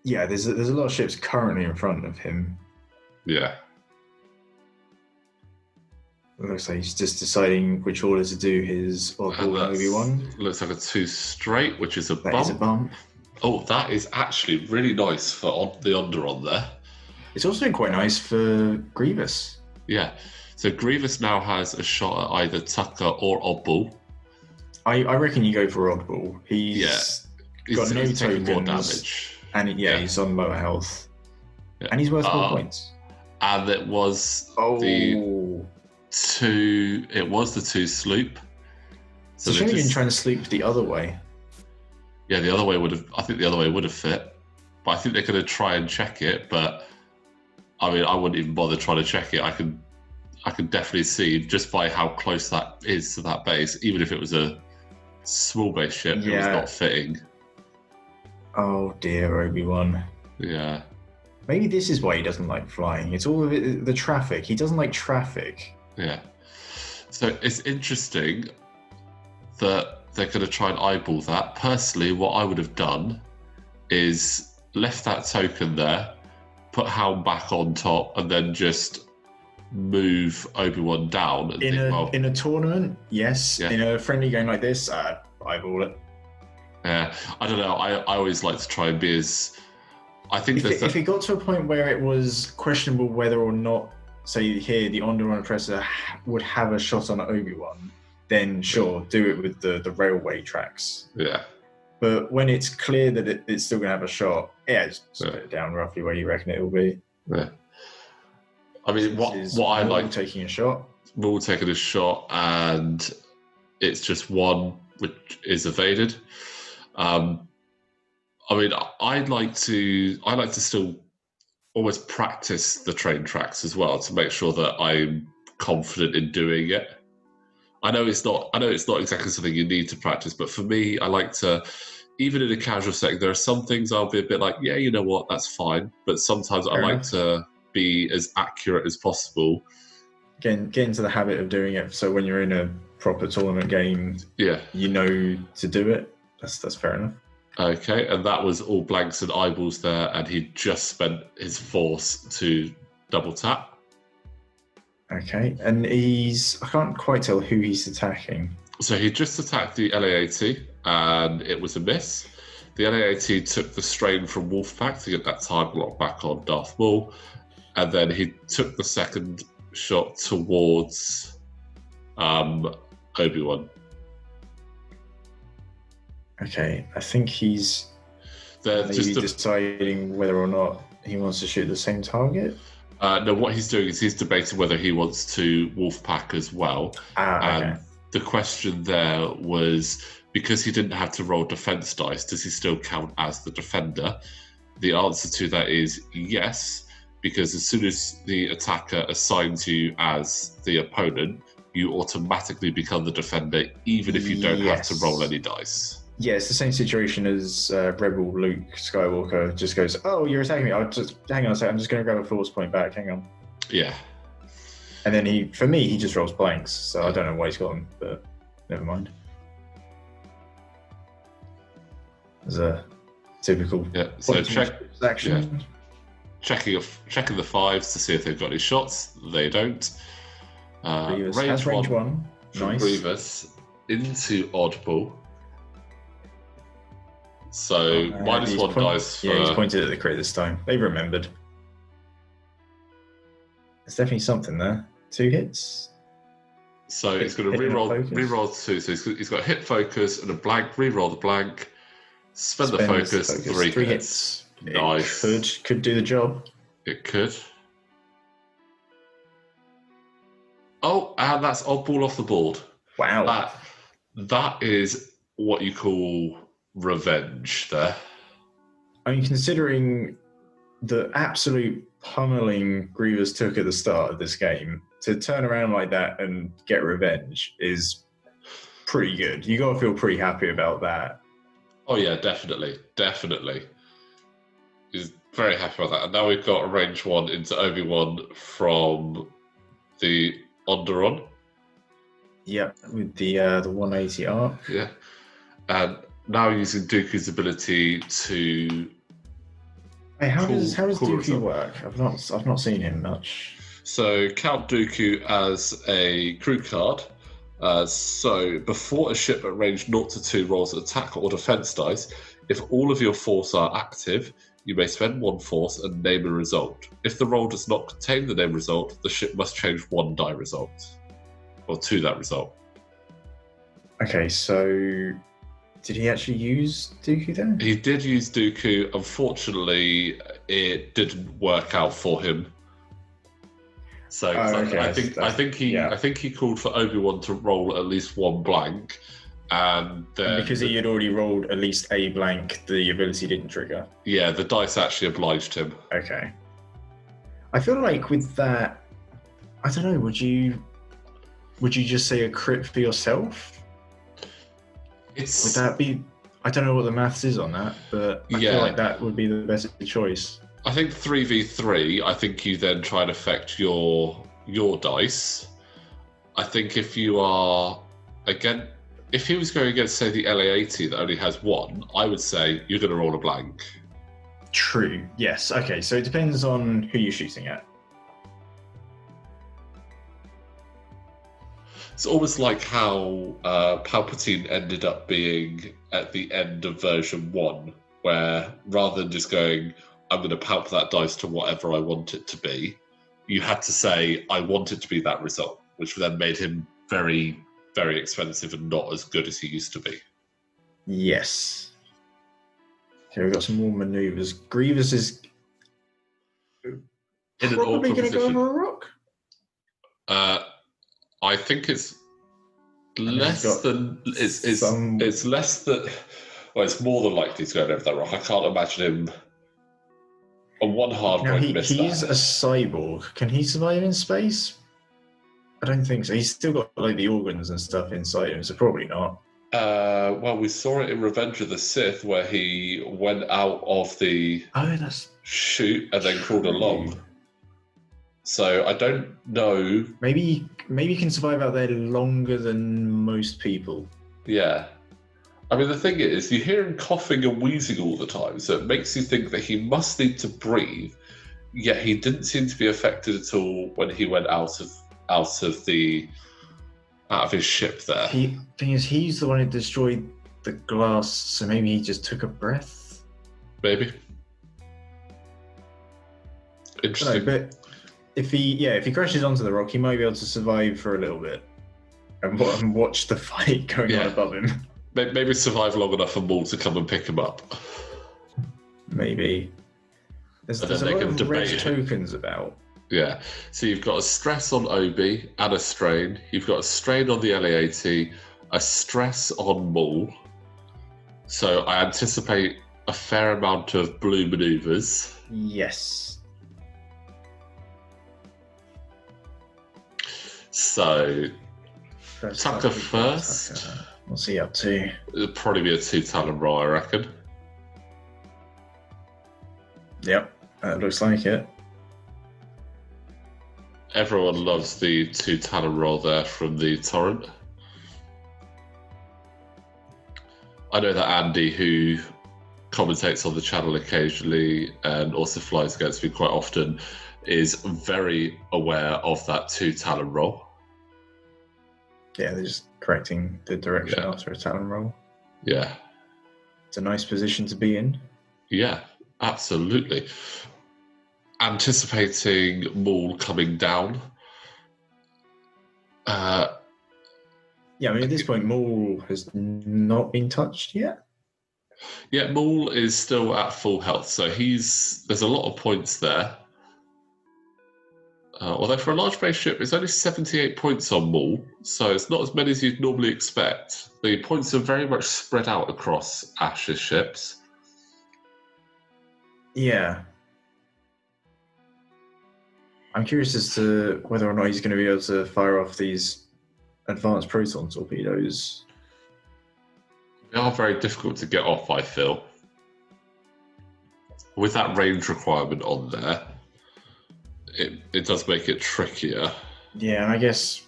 Yeah, there's a lot of ships currently in front of him. Yeah. It looks like he's just deciding which order to do his Obi-Wan. Looks like a 2 straight, which is a bump. That is a bump. Oh, that is actually really nice for the Onderon there. It's also quite nice for Grievous. Yeah. So Grievous now has a shot at either Tucker or Oddball. I reckon you go for Oddball. He's got no tokens. More damage. And he's on lower health. Yeah. And he's worth 4 points. And it was the 2 sloop. So it's only been trying to sloop the other way. Yeah, the other way would have fit. But I think they're going to try and check it. But I mean, I wouldn't even bother trying to check it. I can definitely see just by how close that is to that base, even if it was a small base ship, it was not fitting. Oh dear, Obi-Wan. Yeah. Maybe this is why he doesn't like flying. It's all of it, the traffic. He doesn't like traffic. Yeah. So it's interesting that they're going to try and eyeball that. Personally, what I would have done is left that token there, put Hound back on top, and then just move Obi-Wan down. And in a tournament, yes. Yeah. In a friendly game like this, eyeball it. Yeah, I don't know. I always like to try and be as... I think if it got to a point where it was questionable whether or not, say here, the Onderon oppressor would have a shot on Obi-Wan, then sure, do it with the railway tracks. Yeah. But when it's clear that it's still going to have a shot, just put it down roughly where you reckon it will be. Yeah. I mean, what I like... taking a shot. Maul taking a shot, and it's just one which is evaded. I mean, I like to still almost practice the train tracks as well to make sure that I'm confident in doing it. I know it's not exactly something you need to practice, but for me, I like to, even in a casual setting, there are some things I'll be a bit like, yeah, you know what, that's fine. But sometimes I like to be as accurate as possible. Get into the habit of doing it. So when you're in a proper tournament game, you know to do it. That's fair enough. Okay, and that was all blanks and eyeballs there, and he just spent his force to double tap. Okay, and I can't quite tell who he's attacking. So he just attacked the LAAT, and it was a miss. The LAAT took the strain from Wolfpack to get that target lock back on Darth Maul, and then he took the second shot towards Obi-Wan. Okay, I think he's deciding whether or not he wants to shoot the same target. No, what he's doing is he's debating whether he wants to Wolfpack as well. And the question there was, because he didn't have to roll defense dice, does he still count as the defender? The answer to that is yes, because as soon as the attacker assigns you as the opponent, you automatically become the defender, even if you don't have to roll any dice. Yeah, it's the same situation as Rebel Luke Skywalker just goes, oh, you're attacking me. I'll just, hang on a second, I'm just going to grab a force point back, hang on. Yeah. And then he just rolls blanks, so I don't know why he's got them, but never mind. There's a typical... Yeah, so action. Yeah. Checking the fives to see if they've got any shots. They don't. Range one. Nice. Grievous into Oddball. So -1 dice for... Yeah, he's pointed at the crit this time. They've remembered. There's definitely something there. 2 hits? So he's going to Hit and reroll focus? 2. So he's got hit focus and a blank. Reroll the blank. Spend the focus. 3 hits. Nice. It could do the job. It could. Oh, and that's oddball off the board. Wow. That is what you call revenge there. I mean, considering the absolute pummeling Grievous took at the start of this game, to turn around like that and get revenge is pretty good. You got to feel pretty happy about that. Oh yeah, definitely. He's very happy about that. And now we've got a range 1 into Obi-Wan from the Onderon. Yep, with the 180 arc. Yeah. And now using Dooku's ability to... Hey, how does Dooku work? I've not seen him much. So count Dooku as a crew card. So before a ship at range 0 to 2 rolls attack or defense dice, if all of your force are active, you may spend 1 force and name a result. If the roll does not contain the name result, the ship must change 1 die result, or to that result. Okay, so did he actually use Dooku then? He did use Dooku. Unfortunately, it didn't work out for him. So okay. I think he called for Obi-Wan to roll at least 1 blank, and then because he had already rolled at least a blank, the ability didn't trigger. Yeah, the dice actually obliged him. Okay. I feel like with that, I don't know. Would you just say a crit for yourself? Would that be? I don't know what the maths is on that, but I feel like that would be the better choice. I think 3v3, I think you then try and affect your dice. I think if you are, again, if he was going against, say, the LA-80 that only has 1, I would say you're going to roll a blank. True, yes. Okay, so it depends on who you're shooting at. It's almost like how Palpatine ended up being at the end of version 1, where rather than just going, I'm going to palp that dice to whatever I want it to be, you had to say, I want it to be that result, which then made him very, very expensive and not as good as he used to be. Yes. Okay, we've got some more maneuvers. Grievous is probably going to go over a rock. I think it's less than... It's less than... Well, it's more than likely to go over that rock. I can't imagine him... On one hard now, miss that. He's a cyborg. Can he survive in space? I don't think so. He's still got like the organs and stuff inside him, so probably not. Well, we saw it in Revenge of the Sith, where he went out of the chute and then crawled along. So I don't know. Maybe he can survive out there longer than most people. Yeah. I mean, the thing is, you hear him coughing and wheezing all the time, so it makes you think that he must need to breathe, yet he didn't seem to be affected at all when he went out of his ship there. Thing is, he's the one who destroyed the glass, so maybe he just took a breath? Maybe. Interesting. No, but if he crashes onto the rock, he might be able to survive for a little bit and watch the fight going on above him. Maybe survive long enough for Maul to come and pick him up. Maybe. There's a lot of red tokens about. Yeah. So you've got a stress on Obi and a strain. You've got a strain on the LA-80, a stress on Maul. So I anticipate a fair amount of blue maneuvers. Yes. So Tucker first. What's he up to? It'll probably be a 2-talon roll, I reckon. Yep, that looks like it. Everyone loves the 2-talon roll there from the torrent. I know that Andy, who commentates on the channel occasionally and also flies against me quite often, is very aware of that 2-talon roll. Yeah, they're just correcting the direction after a talon roll. Yeah. It's a nice position to be in. Yeah, absolutely. Anticipating Maul coming down. Yeah, I mean, at this point, Maul has not been touched yet. Yeah, Maul is still at full health, so there's a lot of points there. Although for a large base ship, it's only 78 points on Maul, so it's not as many as you'd normally expect. The points are very much spread out across Ash's ships. Yeah. I'm curious as to whether or not he's going to be able to fire off these advanced proton torpedoes. They are very difficult to get off, I feel. With that range requirement on there, it does make it trickier. Yeah, and I guess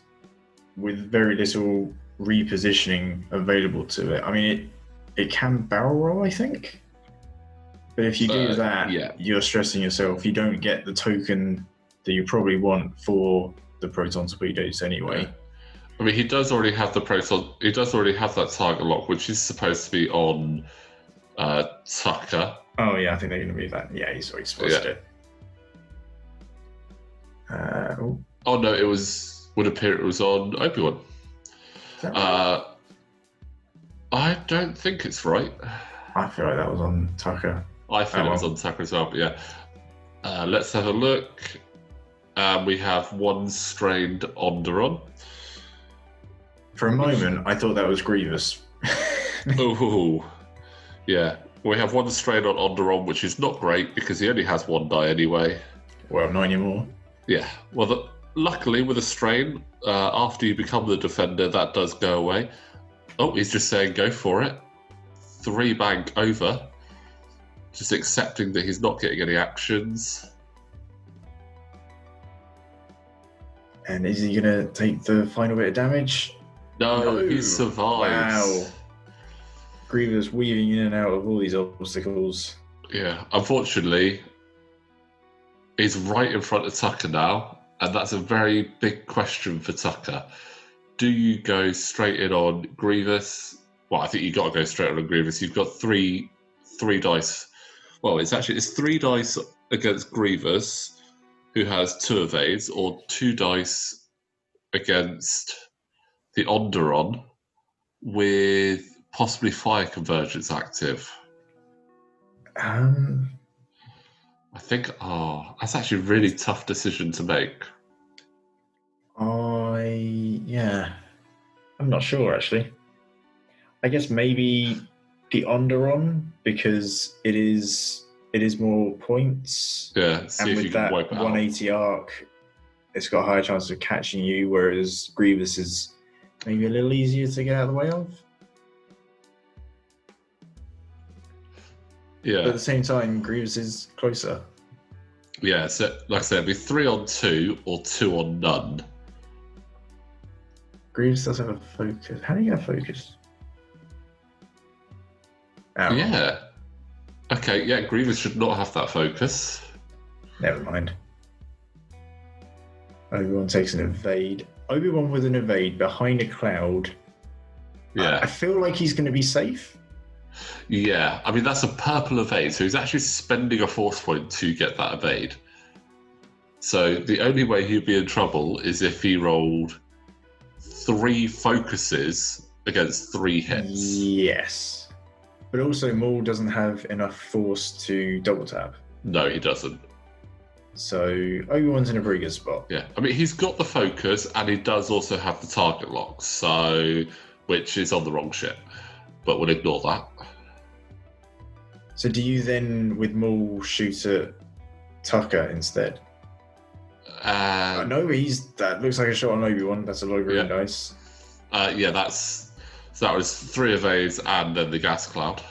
with very little repositioning available to it, I mean, it can barrel roll, I think. But if you do that, you're stressing yourself. You don't get the token that you probably want for the proton torpedoes anyway. Yeah. I mean, he does already have the proton. He does already have that target lock, which is supposed to be on Tucker. Oh yeah, I think they're going to be that. Yeah, he's already spotted it. Oh no, would appear it was on Obi-Wan. Is that right? I don't think it's right. I feel like that was on Tucker. I feel it was on Tucker as well, but yeah. Let's have a look. We have one strained Onderon. For a moment, I thought that was Grievous. Oh, yeah. We have one strain on Onderon, which is not great because he only has one die anyway. Well, not anymore. Yeah. Well, luckily with a strain, after you become the defender, that does go away. Oh, he's just saying go for it. 3 bank over. Just accepting that he's not getting any actions. And is he going to take the final bit of damage? No, he survives. Wow. Grievous weaving in and out of all these obstacles. Yeah, unfortunately, he's right in front of Tucker now, and that's a very big question for Tucker. Do you go straight in on Grievous? Well, I think you've got to go straight on Grievous. You've got three dice. Well, it's 3 dice against Grievous, who has 2 evades, or 2 dice against the Onderon with possibly fire convergence active. I think, that's actually a really tough decision to make. I'm not sure actually. I guess maybe the Onderon because it is more points. Yeah, see and if with you can that wipe it 180 arc, it's got a higher chance of catching you, whereas Grievous is maybe a little easier to get out of the way of. Yeah. But at the same time, Grievous is closer. Yeah, so like I said, it'd be 3 on 2 or 2 on none. Grievous does have a focus. How do you get a focus? Ow. Yeah. Okay, yeah, Grievous should not have that focus. Never mind. Obi-Wan takes an evade. Obi-Wan with an evade behind a cloud. Yeah. I feel like he's going to be safe. Yeah, I mean, that's a purple evade, so he's actually spending a force point to get that evade. So the only way he'd be in trouble is if he rolled 3 focuses against 3 hits. Yes. But also, Maul doesn't have enough force to double tap. No, he doesn't. So Obi-Wan's in a pretty good spot. Yeah, I mean, he's got the focus, and he does also have the target lock, so which is on the wrong ship. But we'll ignore that. So do you then, with Maul, shoot at Tucker instead? No, that looks like a shot on Obi-Wan. That's a lot of green dice. Yeah, that was 3 evades and then the gas cloud.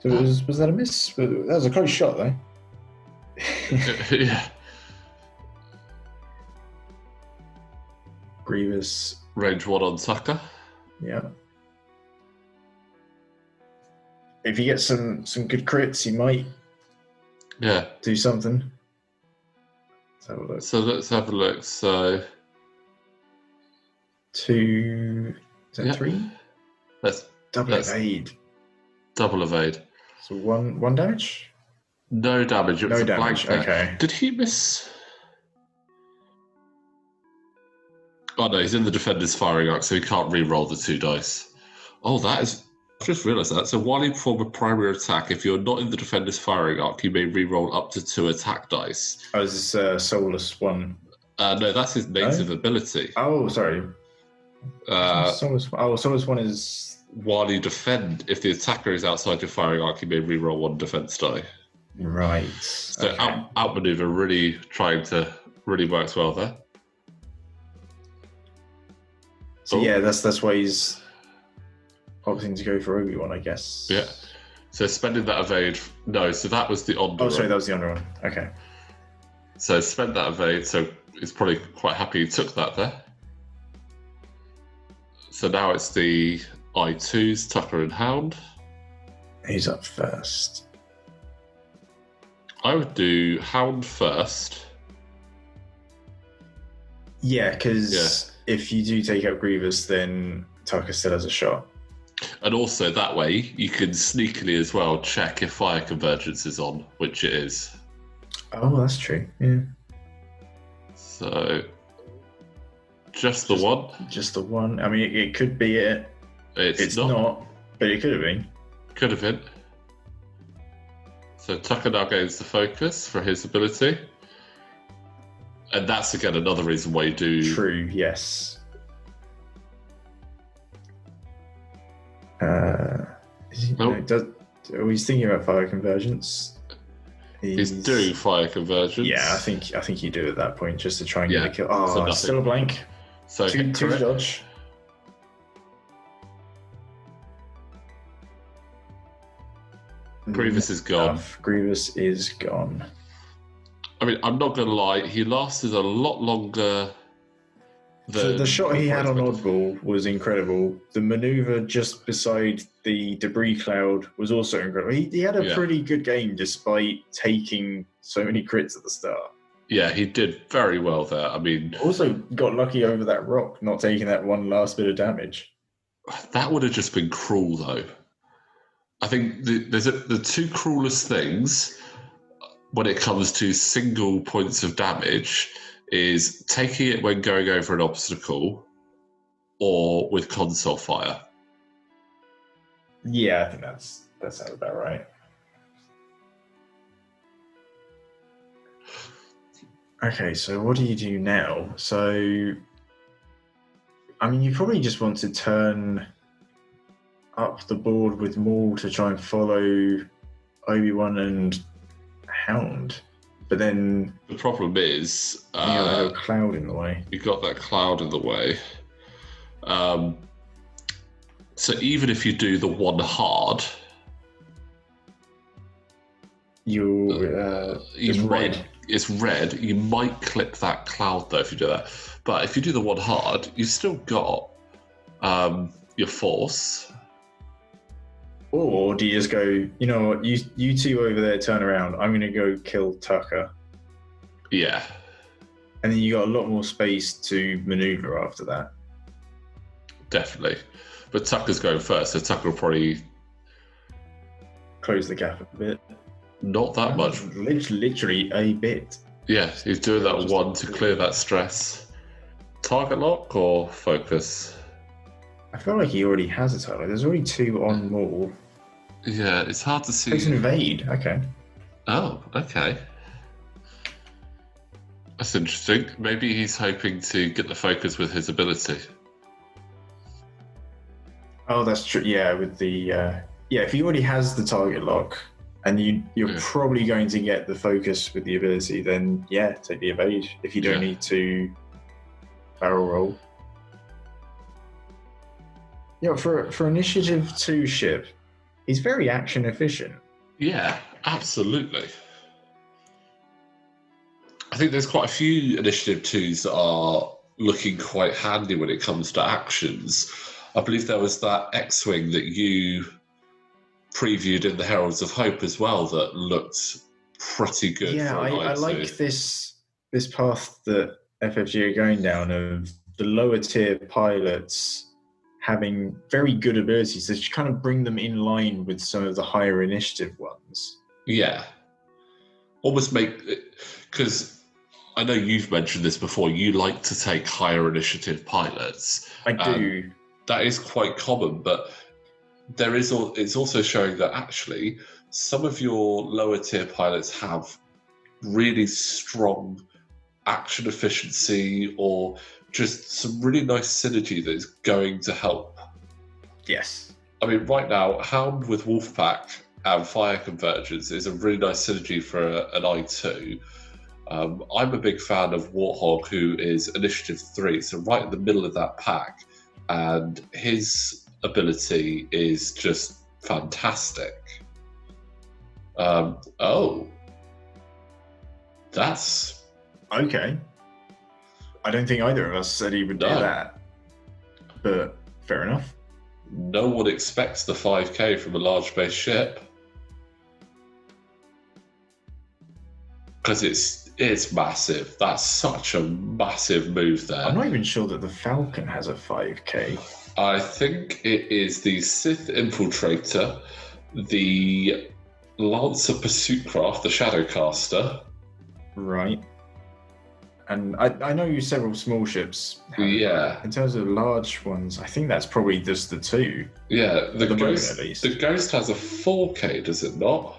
So was that a miss? That was a close shot, though. Yeah. Grievous. Range 1 on Tucker. Yeah. If you get some good crits, he might do something. Let's have a look. So let's have a look. So 2, is that 3? Let's double evade. Double evade. So one damage? No damage. It was no a damage. Blank okay. Did he miss? Oh no, he's in the defender's firing arc, so he can't re-roll the 2 dice. Oh, that is... I just realised that. So while you perform a primary attack, if you're not in the defender's firing arc, you may re-roll up to 2 attack dice. Oh, is this Soulless one? No, that's his native ability. Oh, sorry. Soulless one is... While you defend, if the attacker is outside your firing arc, you may re-roll 1 defense die. Right. So outmaneuver really works well there. So yeah, that's why he's opting to go for Obi-Wan, I guess. Yeah. So spending that evade... No, so that was the on. Oh, sorry, that was the under one. Okay. So spend that evade, so he's probably quite happy he took that there. So now it's the I2s, Tucker and Hound. He's up first. I would do Hound first. Yeah, because if you do take out Grievous, then Tucker still has a shot. And also that way you can sneakily as well check if fire convergence is on, which it is. Oh, that's true. Yeah. So just the one. Just the one. I mean, it could be it. It's not, but it could have been. Could have been. So Tucker now gains the focus for his ability. And that's again another reason why you do. True, yes. He's thinking about fire convergence. He's doing fire convergence. Yeah, I think you do at that point just to try and get a kill. Oh, so still a blank. So two dodge. Grievous is gone. Grievous is gone. I mean, I'm not going to lie, he lasted a lot longer than... The shot he had on Oddball was incredible. The maneuver just beside the debris cloud was also incredible. He had a pretty good game despite taking so many crits at the start. Yeah, he did very well there. I mean... Also got lucky over that rock, not taking that one last bit of damage. That would have just been cruel, though. I think the 2 cruelest things when it comes to single points of damage is taking it when going over an obstacle or with console fire. Yeah, I think that sounds about right. Okay, so what do you do now? So, I mean, you probably just want to turn up the board with Maul to try and follow Obi-Wan and Hound, but then the problem is you have a cloud in the way. You got that cloud in the way. So even if you do the 1 hard, it's red. You might clip that cloud though if you do that. But if you do the 1 hard, you've still got your force. Or do you just go, you know what, you 2 over there turn around, I'm going to go kill Tucker. Yeah. And then you got a lot more space to maneuver after that. Definitely. But Tucker's going first, so Tucker will probably... close the gap a bit. Not that much. Literally a bit. Yeah, he's doing that 1 to clear that stress. Target lock or focus? I feel like he already has a target. There's already 2 on Maul. Yeah, it's hard to see. It's an evade. Okay. Oh, okay. That's interesting. Maybe he's hoping to get the focus with his ability. Oh, that's true. Yeah, with the if he already has the target lock, and you're probably going to get the focus with the ability, then take the evade if you don't need to barrel roll. Yeah, for initiative 2 ship, he's very action efficient. Yeah, absolutely. I think there's quite a few initiative 2s that are looking quite handy when it comes to actions. I believe there was that X-Wing that you previewed in the Heralds of Hope as well that looked pretty good. Yeah, I like this path that FFG are going down of the lower tier pilots having very good abilities that kind of bring them in line with some of the higher initiative ones. Yeah. Almost make... Because I know you've mentioned this before. You like to take higher initiative pilots. I do. That is quite common, but it's also showing that actually some of your lower tier pilots have really strong action efficiency or just some really nice synergy that is going to help. Yes. I mean, right now, Hound with Wolfpack and Fire Convergence is a really nice synergy for an I2. I'm a big fan of Warthog, who is Initiative 3, so right in the middle of that pack, and his ability is just fantastic. That's... Okay. I don't think either of us said he would do that, but fair enough. No one expects the 5k from a large base ship. Because it's massive. That's such a massive move there. I'm not even sure that the Falcon has a 5k. I think it is the Sith Infiltrator, the Lancer Pursuit Craft, the Shadowcaster. Right. And I know several small ships. Yeah. In terms of large ones, I think that's probably just the two. Yeah, the Ghost, at least. The Ghost has a 4k, does it not?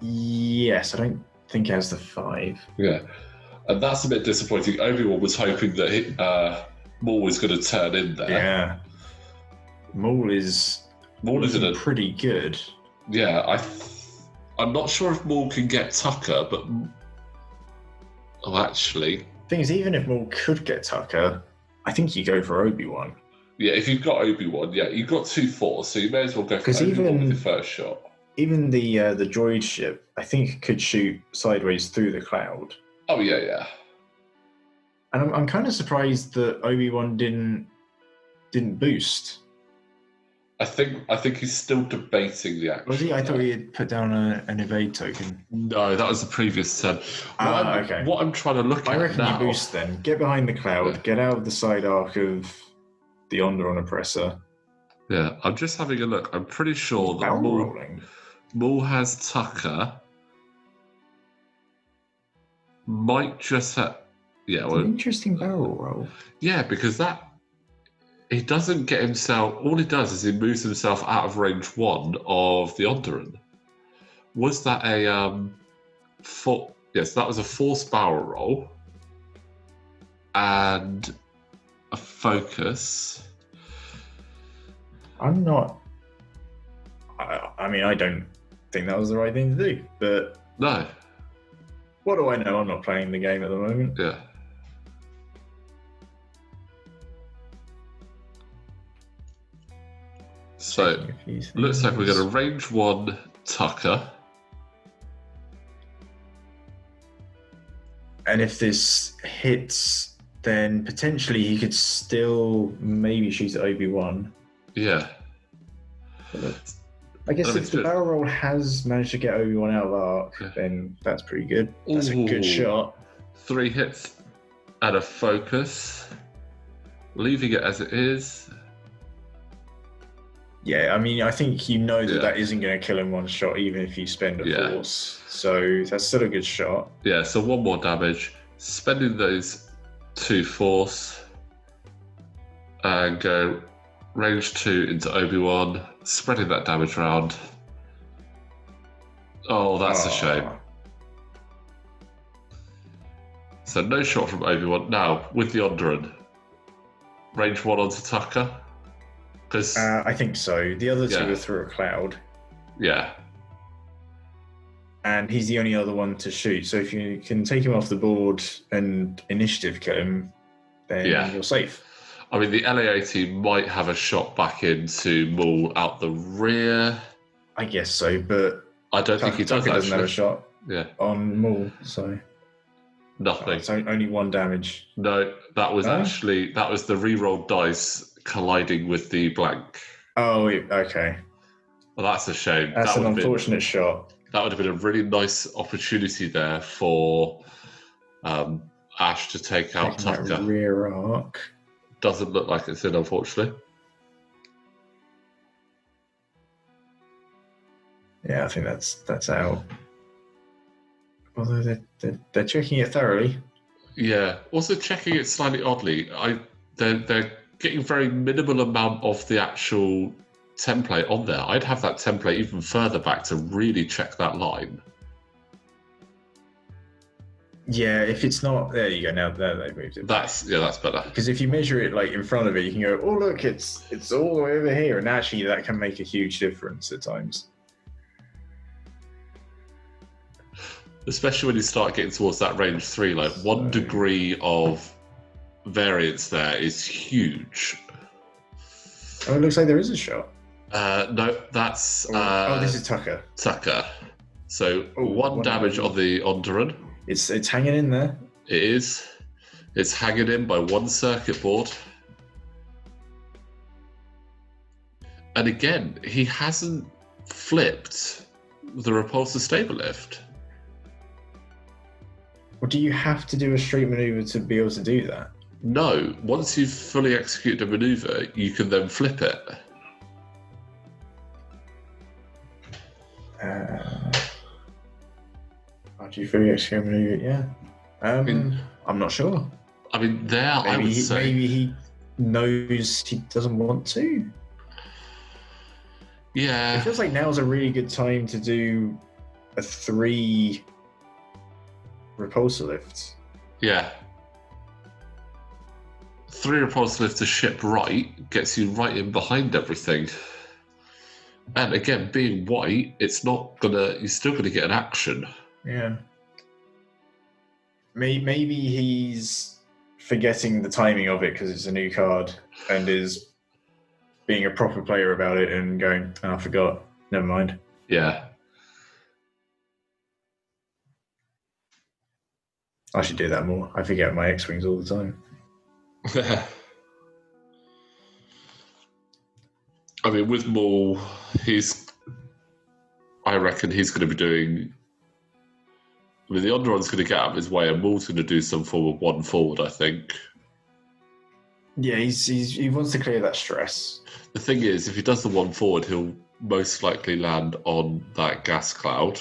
Yes, I don't think it has the 5. Yeah, and that's a bit disappointing. Obi-Wan was hoping that Maul was going to turn in there. Yeah. Maul is pretty good. Yeah, I'm not sure if Maul can get Tucker, but... Oh, actually... Thing is, even if Maul could get Tucker, I think you go for Obi-Wan. Yeah, if you've got Obi-Wan, yeah, you've got 2 force, so you may as well go for Obi-Wan with the first shot. Even the droid ship, I think, could shoot sideways through the cloud. Oh, yeah. And I'm kind of surprised that Obi-Wan didn't boost. I think he's still debating the action. Was he? I thought he had put down an evade token. No, that was the previous turn. Okay. What I'm trying to look at I reckon now... you boost then. Get behind the cloud. Get out of the side arc of the Onderon Oppressor. Yeah, I'm just having a look. I'm pretty sure that Maul has Tucker. Might just have... Yeah, well, an interesting barrel roll. Yeah, because he doesn't get himself... All he does is he moves himself out of range 1 of the Onderon. Was that a... Yes, that was a forced barrel roll. And a focus. I'm not... I mean, I don't think that was the right thing to do, but... No. What do I know? I'm not playing the game at the moment. Yeah. So, looks like we're going to range 1 Tucker. And if this hits, then potentially he could still maybe shoot at Obi-Wan. Yeah. I guess if the barrel roll has managed to get Obi-Wan out of arc, then that's pretty good. That's a good shot. 3 hits and a focus. Leaving it as it is. Yeah, I mean, I think you know that isn't going to kill him one shot, even if you spend a force. So that's still a good shot. Yeah, so 1 more damage. Spending those 2 force. And go range 2 into Obi-Wan. Spreading that damage around. Oh, that's a shame. So no shot from Obi-Wan. Now, with the Onderon. Range 1 onto Tucker. I think so. The other two are through a cloud. Yeah. And he's the only other one to shoot. So if you can take him off the board and initiative kill him, then you're safe. I mean, the LA-80 might have a shot back into Maul out the rear. I guess so, but I don't think he does. Tucker doesn't have a shot on Maul, so... Nothing. It's only 1 damage. No, that was that was the re-rolled dice colliding with the blank. Oh, okay. Well, that's a shame. That's an unfortunate shot. That would have been a really nice opportunity there for Ash to take out Tucker. That rear arc. Doesn't look like it's in, unfortunately. Yeah, I think that's out. Although they're checking it thoroughly. Yeah. Also checking it slightly oddly, they're getting very minimal amount of the actual template on there. I'd have that template even further back to really check that line. Yeah, if it's not, there you go. Now there they've moved it. That's better. Because if you measure it like in front of it, you can go, oh look, it's all the way over here, and actually that can make a huge difference at times. Especially when you start getting towards that range 3, like 1 degree of variance there is huge. Oh, it looks like there is a shot. No, that's this is Tucker. So one damage on the Onderan. It's hanging in there. It is. It's hanging in by 1 circuit board. And again, he hasn't flipped the repulsor stable lift. Or do you have to do a straight maneuver to be able to do that? No. Once you've fully executed a maneuver, you can then flip it. Do you fully execute a maneuver? Yeah. I'm not sure. I mean, maybe he knows he doesn't want to. Yeah. It feels like now's a really good time to do a 3 repulsor lift. Yeah. 3 repulsor lift to ship right gets you right in behind everything. And again, being white, you're still gonna get an action. Yeah. Maybe he's forgetting the timing of it because it's a new card and is being a proper player about it and going, oh, I forgot. Never mind. Yeah. I should do that more. I forget my X-Wings all the time. I mean, with Maul, I reckon he's going to be doing... I mean, the Onderon's going to get out of his way and Maul's going to do some form of 1 forward, I think. Yeah, he wants to clear that stress. The thing is, if he does the 1 forward, he'll most likely land on that gas cloud.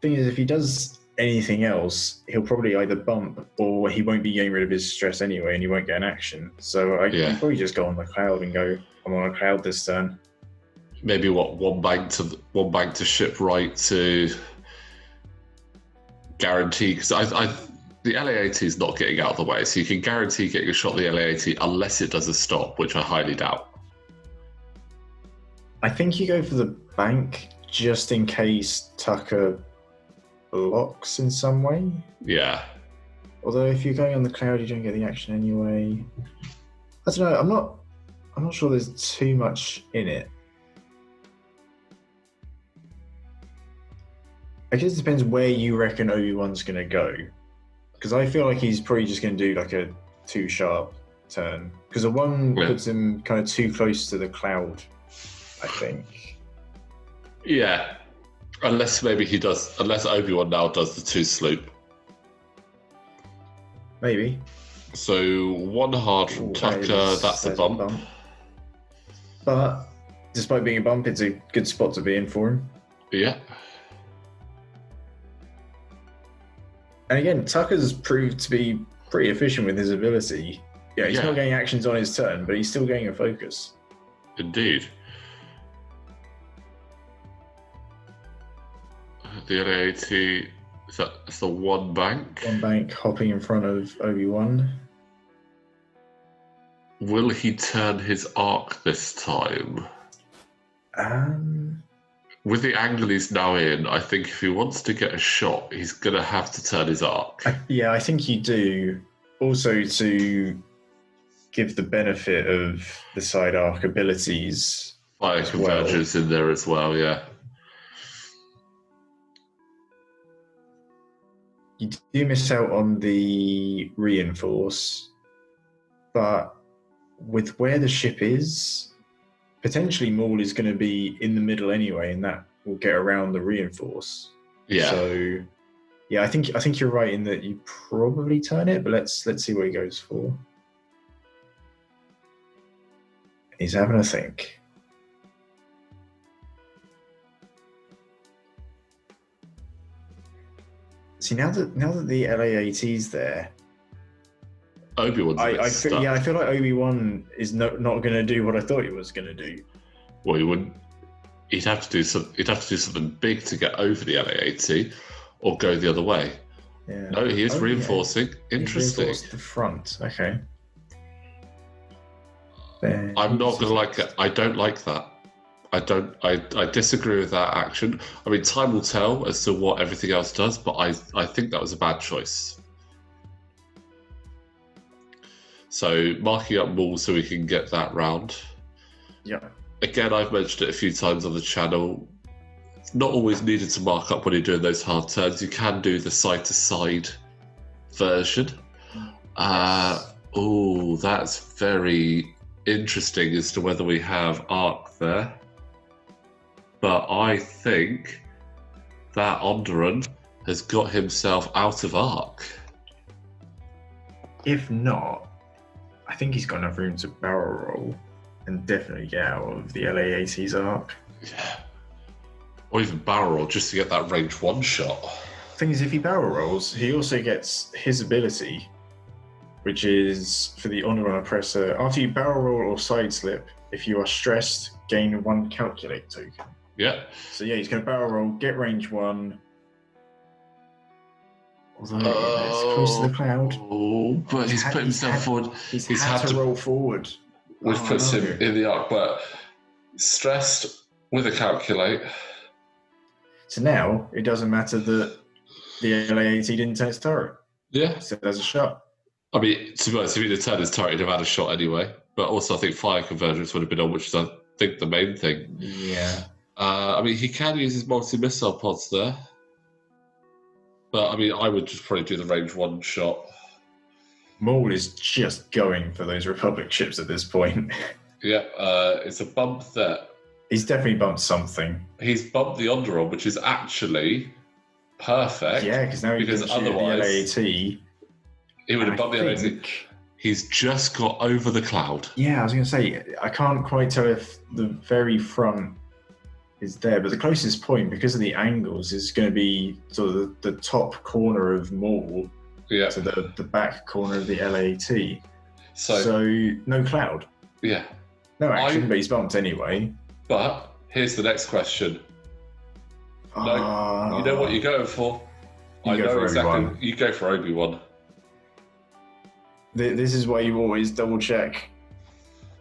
Thing is, if he does anything else, he'll probably either bump or he won't be getting rid of his stress anyway and he won't get an action. So I can probably just go on the cloud and go, I'm on a cloud this turn. Maybe one bank to ship right to guarantee, because the LA-AT is not getting out of the way, so you can guarantee getting a shot at the LA-AT unless it does a stop, which I highly doubt. I think you go for the bank just in case Tucker blocks in some way. Yeah. Although if you're going on the cloud, you don't get the action anyway. I don't know. I'm not sure there's too much in it. I guess it depends where you reckon Obi-Wan's going to go. Because I feel like he's probably just going to do like a 2 sharp turn. Because a 1 puts him kind of too close to the cloud, I think. Yeah. Unless Obi-Wan now does the 2 sloop. Maybe. So 1 hard from Tucker, that's a bump. But despite being a bump, it's a good spot to be in for him. Yeah. And again, Tucker's proved to be pretty efficient with his ability. Yeah, he's not getting actions on his turn, but he's still getting a focus. Indeed. The LA-AT, that's the 1 bank. 1 bank hopping in front of Obi-Wan. Will he turn his arc this time? With the angle he's now in, I think if he wants to get a shot, he's going to have to turn his arc. I think you do. Also to give the benefit of the side arc abilities. Fire convergence in there as well, yeah. You do miss out on the reinforce, but with where the ship is, potentially Maul is going to be in the middle anyway, and that will get around the reinforce. Yeah. So, yeah, I think you're right in that you probably turn it, but let's see what he goes for. He's having a think. See, now that the LAAT's there, Obi-Wan's a bit stuck. I feel like Obi-Wan is not going to do what I thought he was going to do. Well, he wouldn't. He'd have to do something big to get over the LAAT, or go the other way. Yeah. No, he is reinforcing. Yeah. Interesting. Reinforced the front. Okay. I'm not gonna like it. I don't like that. I disagree with that action. I mean, time will tell as to what everything else does, but I think that was a bad choice. So marking up Maul so we can get that round. Yeah. Again, I've mentioned it a few times on the channel. It's not always needed to mark up when you're doing those hard turns. You can do the side-to-side version. Oh, that's very interesting as to whether we have arc there. But I think that Onderon has got himself out of arc. If not, I think he's got enough room to barrel roll and definitely get out of the LAAT's arc. Yeah. Or even barrel roll just to get that range one shot. Thing is, if he barrel rolls, he also gets his ability, which is for the Onderon Oppressor. After you barrel roll or side slip, if you are stressed, gain 1 calculate token. Yeah. So yeah, he's going to barrel roll, get range 1. Although it's close to the cloud. Oh, but he's put himself forward. He's had to roll forward. Which puts him in the arc, but stressed with a calculate. So now it doesn't matter that the LAAT didn't turn its turret. Yeah. So there's a shot. I mean, to be honest, if he'd have turned his turret, he'd have had a shot anyway. But also, I think fire convergence would have been on, which is, I think, the main thing. Yeah. I mean, he can use his multi-missile pods there. But, I mean, I would just probably do the range one shot. Maul is just going for those Republic ships at this point. Yeah, it's a bump there. He's definitely bumped something. He's bumped the Onderon, which is actually perfect. Yeah, because now he can shoot otherwise the LAAT. He would have bumped the LAAT. He's just got over the cloud. Yeah, I was going to say, I can't quite tell if the very front is there, but the closest point, because of the angles, is going to be sort of the top corner of Maul to the back corner of the LAAT. So no cloud. Yeah. No action, but he's bumped anyway. But here's the next question. No, you know what you're going for. I know exactly. Obi-Wan. You go for Obi-Wan. This is why you always double check.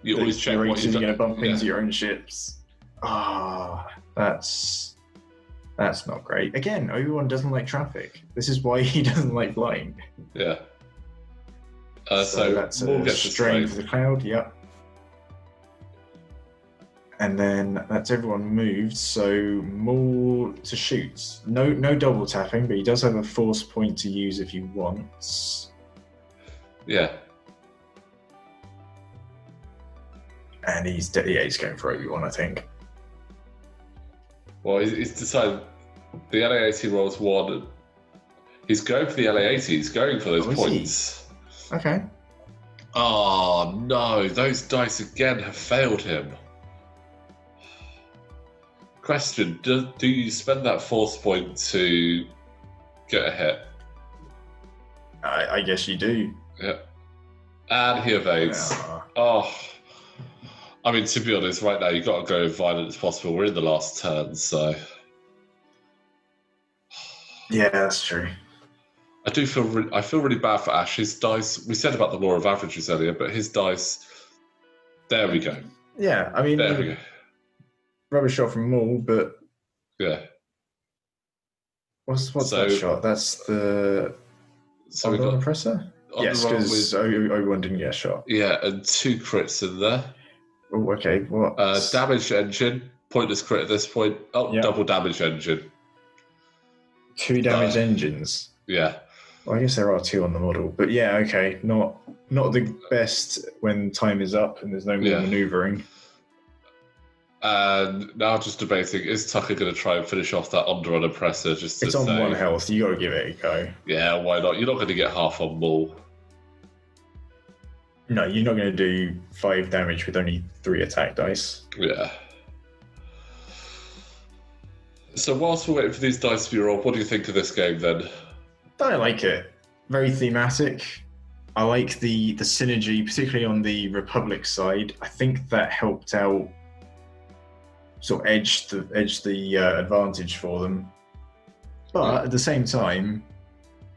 You always check what you're going to bump into your own ships. That's not great. Again, Obi-Wan doesn't like traffic. This is why he doesn't like flying. Yeah. So that's a strain for the cloud. Yep. And then that's everyone moved. So Maul to shoot. No double tapping, but he does have a force point to use if he wants. Yeah. And he's going for Obi-Wan, I think. Well, he's decided the LAAT rolls 1. He's going for the LAAT. He's going for those points. Okay. Oh, no. Those dice again have failed him. Question, do you spend that force point to get a hit? I guess you do. Yeah. And he evades. Yeah. Oh. I mean, to be honest, right now, you've got to go as violent as possible. We're in the last turn, so... Yeah, that's true. I feel really bad for Ash. His dice... We said about the law of averages earlier, but his dice... There we go. Yeah, I mean... There we go. Rubber shot from Maul, but... Yeah. What's that shot? That's the... So we got... Oppressor? Yes, because Obi-Wan didn't get a shot. Yeah, and 2 crits in there. Oh, okay. What? Damage engine. Pointless crit at this point. Oh, yeah. Double damage engine. 2 damage engines. Yeah. Well, I guess there are 2 on the model, but yeah, okay. Not the best when time is up and there's no more manoeuvring. And now just debating, is Tucker going to try and finish off that Onderon Oppressor? It's on 1 health. You got to give it a go. Yeah, why not? You're not going to get half on Maul. No, you're not going to do 5 damage with only 3 attack dice. Yeah. So whilst we're waiting for these dice to be rolled, what do you think of this game then? I like it. Very thematic. I like the synergy, particularly on the Republic side. I think that helped out, sort of edge the advantage for them. But at the same time,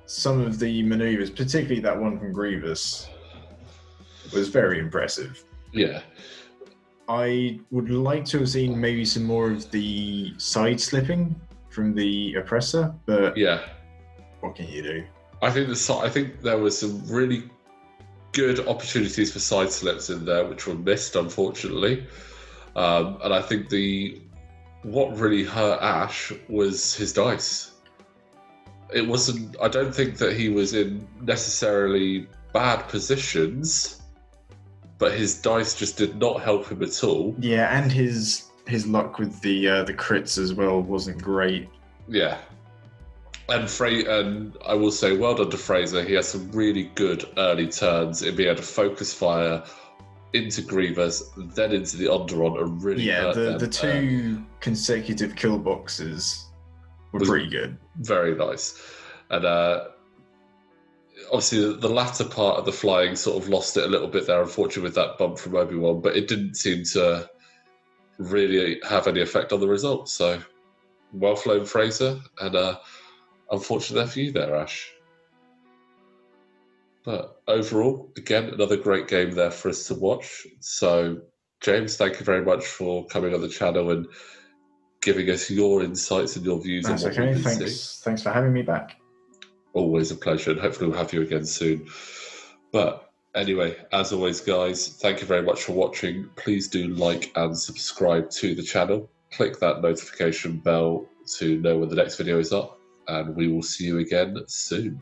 some of the maneuvers, particularly that one from Grievous, was very impressive. Yeah. I would like to have seen maybe some more of the side slipping from the Oppressor, but yeah, what can you do? I think there was some really good opportunities for side slips in there, which were missed, unfortunately. And I think what really hurt Ash was his dice. It wasn't. I don't think that he was in necessarily bad positions, but his dice just did not help him at all. Yeah, and his luck with the crits as well wasn't great. Yeah. And I will say, well done to Fraser. He has some really good early turns in being able to focus fire into Grievous, then into the Onderon, and really hurt them. The two consecutive kill boxes were pretty good. Very nice. And obviously, the latter part of the flying sort of lost it a little bit there, unfortunately, with that bump from Obi-Wan, but it didn't seem to really have any effect on the results. So, well flown, Fraser, and unfortunate for you there, Ash. But overall, again, another great game there for us to watch. So, James, thank you very much for coming on the channel and giving us your insights and your views. That's on what okay. we can see. Thanks for having me back. Always a pleasure, and hopefully we'll have you again soon. But anyway, as always, guys, thank you very much for watching. Please do like and subscribe to the channel. Click that notification bell to know when the next video is up, and we will see you again soon.